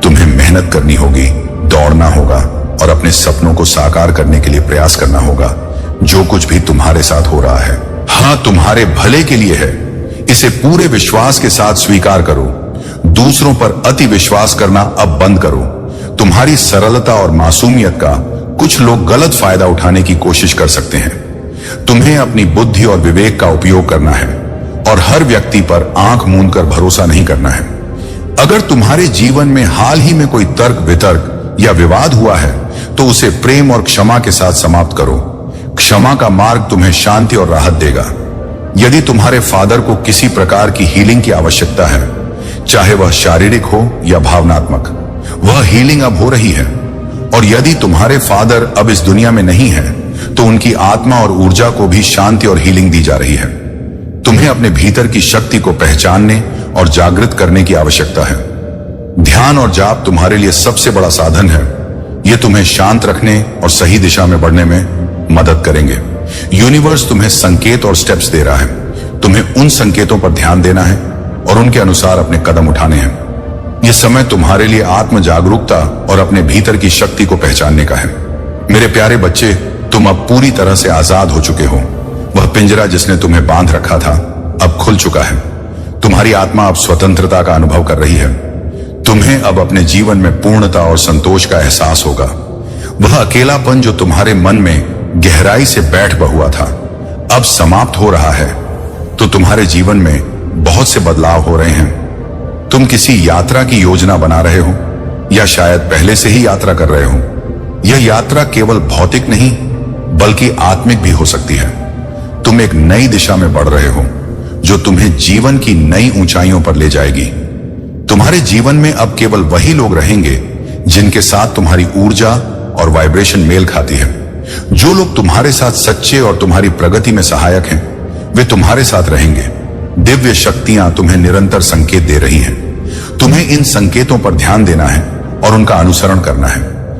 तुम्हें मेहनत करनी होगी, दौड़ना होगा और अपने सपनों को साकार करने के लिए प्रयास करना होगा। जो कुछ भी तुम्हारे साथ हो रहा है, हाँ, तुम्हारे भले के लिए है। इसे पूरे विश्वास के साथ स्वीकार करो। दूसरों पर अति विश्वास करना अब बंद करो। तुम्हारी सरलता और मासूमियत का कुछ लोग गलत फायदा उठाने की कोशिश कर सकते हैं। तुम्हें अपनी बुद्धि और विवेक का उपयोग करना है और हर व्यक्ति पर आंख मूंद कर भरोसा नहीं करना है। अगर तुम्हारे जीवन में हाल ही में कोई तर्क वितर्क या विवाद हुआ है, तो उसे प्रेम और क्षमा के साथ समाप्त करो। क्षमा का मार्ग तुम्हें शांति और राहत देगा। यदि तुम्हारे फादर को किसी प्रकार की हीलिंग की आवश्यकता है, चाहे वह शारीरिक हो या भावनात्मक, वह हीलिंग अब हो रही है। और यदि तुम्हारे फादर अब इस दुनिया में नहीं है, तो उनकी आत्मा और ऊर्जा को भी शांति और हीलिंग दी जा रही है। तुम्हें अपने भीतर की शक्ति को पहचानने और जागृत करने की आवश्यकता है। ध्यान और जाप तुम्हारे लिए सबसे बड़ा साधन है। यह तुम्हें शांत रखने और सही दिशा में बढ़ने में मदद करेंगे। यूनिवर्स तुम्हें संकेत और स्टेप्स दे रहा है। तुम्हें उन संकेतों पर ध्यान देना है और उनके अनुसार अपने कदम उठाने हैं। यह समय तुम्हारे लिए आत्म जागरूकता और अपने भीतर की शक्ति को पहचानने का है। मेरे प्यारे बच्चे, तुम अब पूरी तरह से आजाद हो चुके हो। वह पिंजरा जिसने तुम्हें बांध रखा था, अब खुल चुका है। तुम्हारी आत्मा अब स्वतंत्रता का अनुभव कर रही है। तुम्हें अब अपने जीवन में पूर्णता और संतोष का एहसास होगा। वह अकेलापन जो तुम्हारे मन में गहराई से बैठ हुआ था, अब समाप्त हो रहा है। तो तुम्हारे जीवन में बहुत से बदलाव हो रहे हैं। तुम किसी यात्रा की योजना बना रहे हो या शायद पहले से ही यात्रा कर रहे हो। यह यात्रा केवल भौतिक नहीं, बल्कि आत्मिक भी हो सकती है। तुम एक नई दिशा में बढ़ रहे हो जो तुम्हें जीवन की नई ऊंचाइयों पर ले जाएगी। तुम्हारे जीवन में अब केवल वही लोग रहेंगे जिनके साथ तुम्हारी ऊर्जा और वाइब्रेशन मेल खाती है। जो लोग तुम्हारे साथ सच्चे और तुम्हारी प्रगति में सहायक हैं, वे तुम्हारे साथ रहेंगे। दिव्य शक्तियां तुम्हें निरंतर संकेत दे रही हैं। तुम्हें इन संकेतों पर ध्यान देना है और उनका अनुसरण करना है।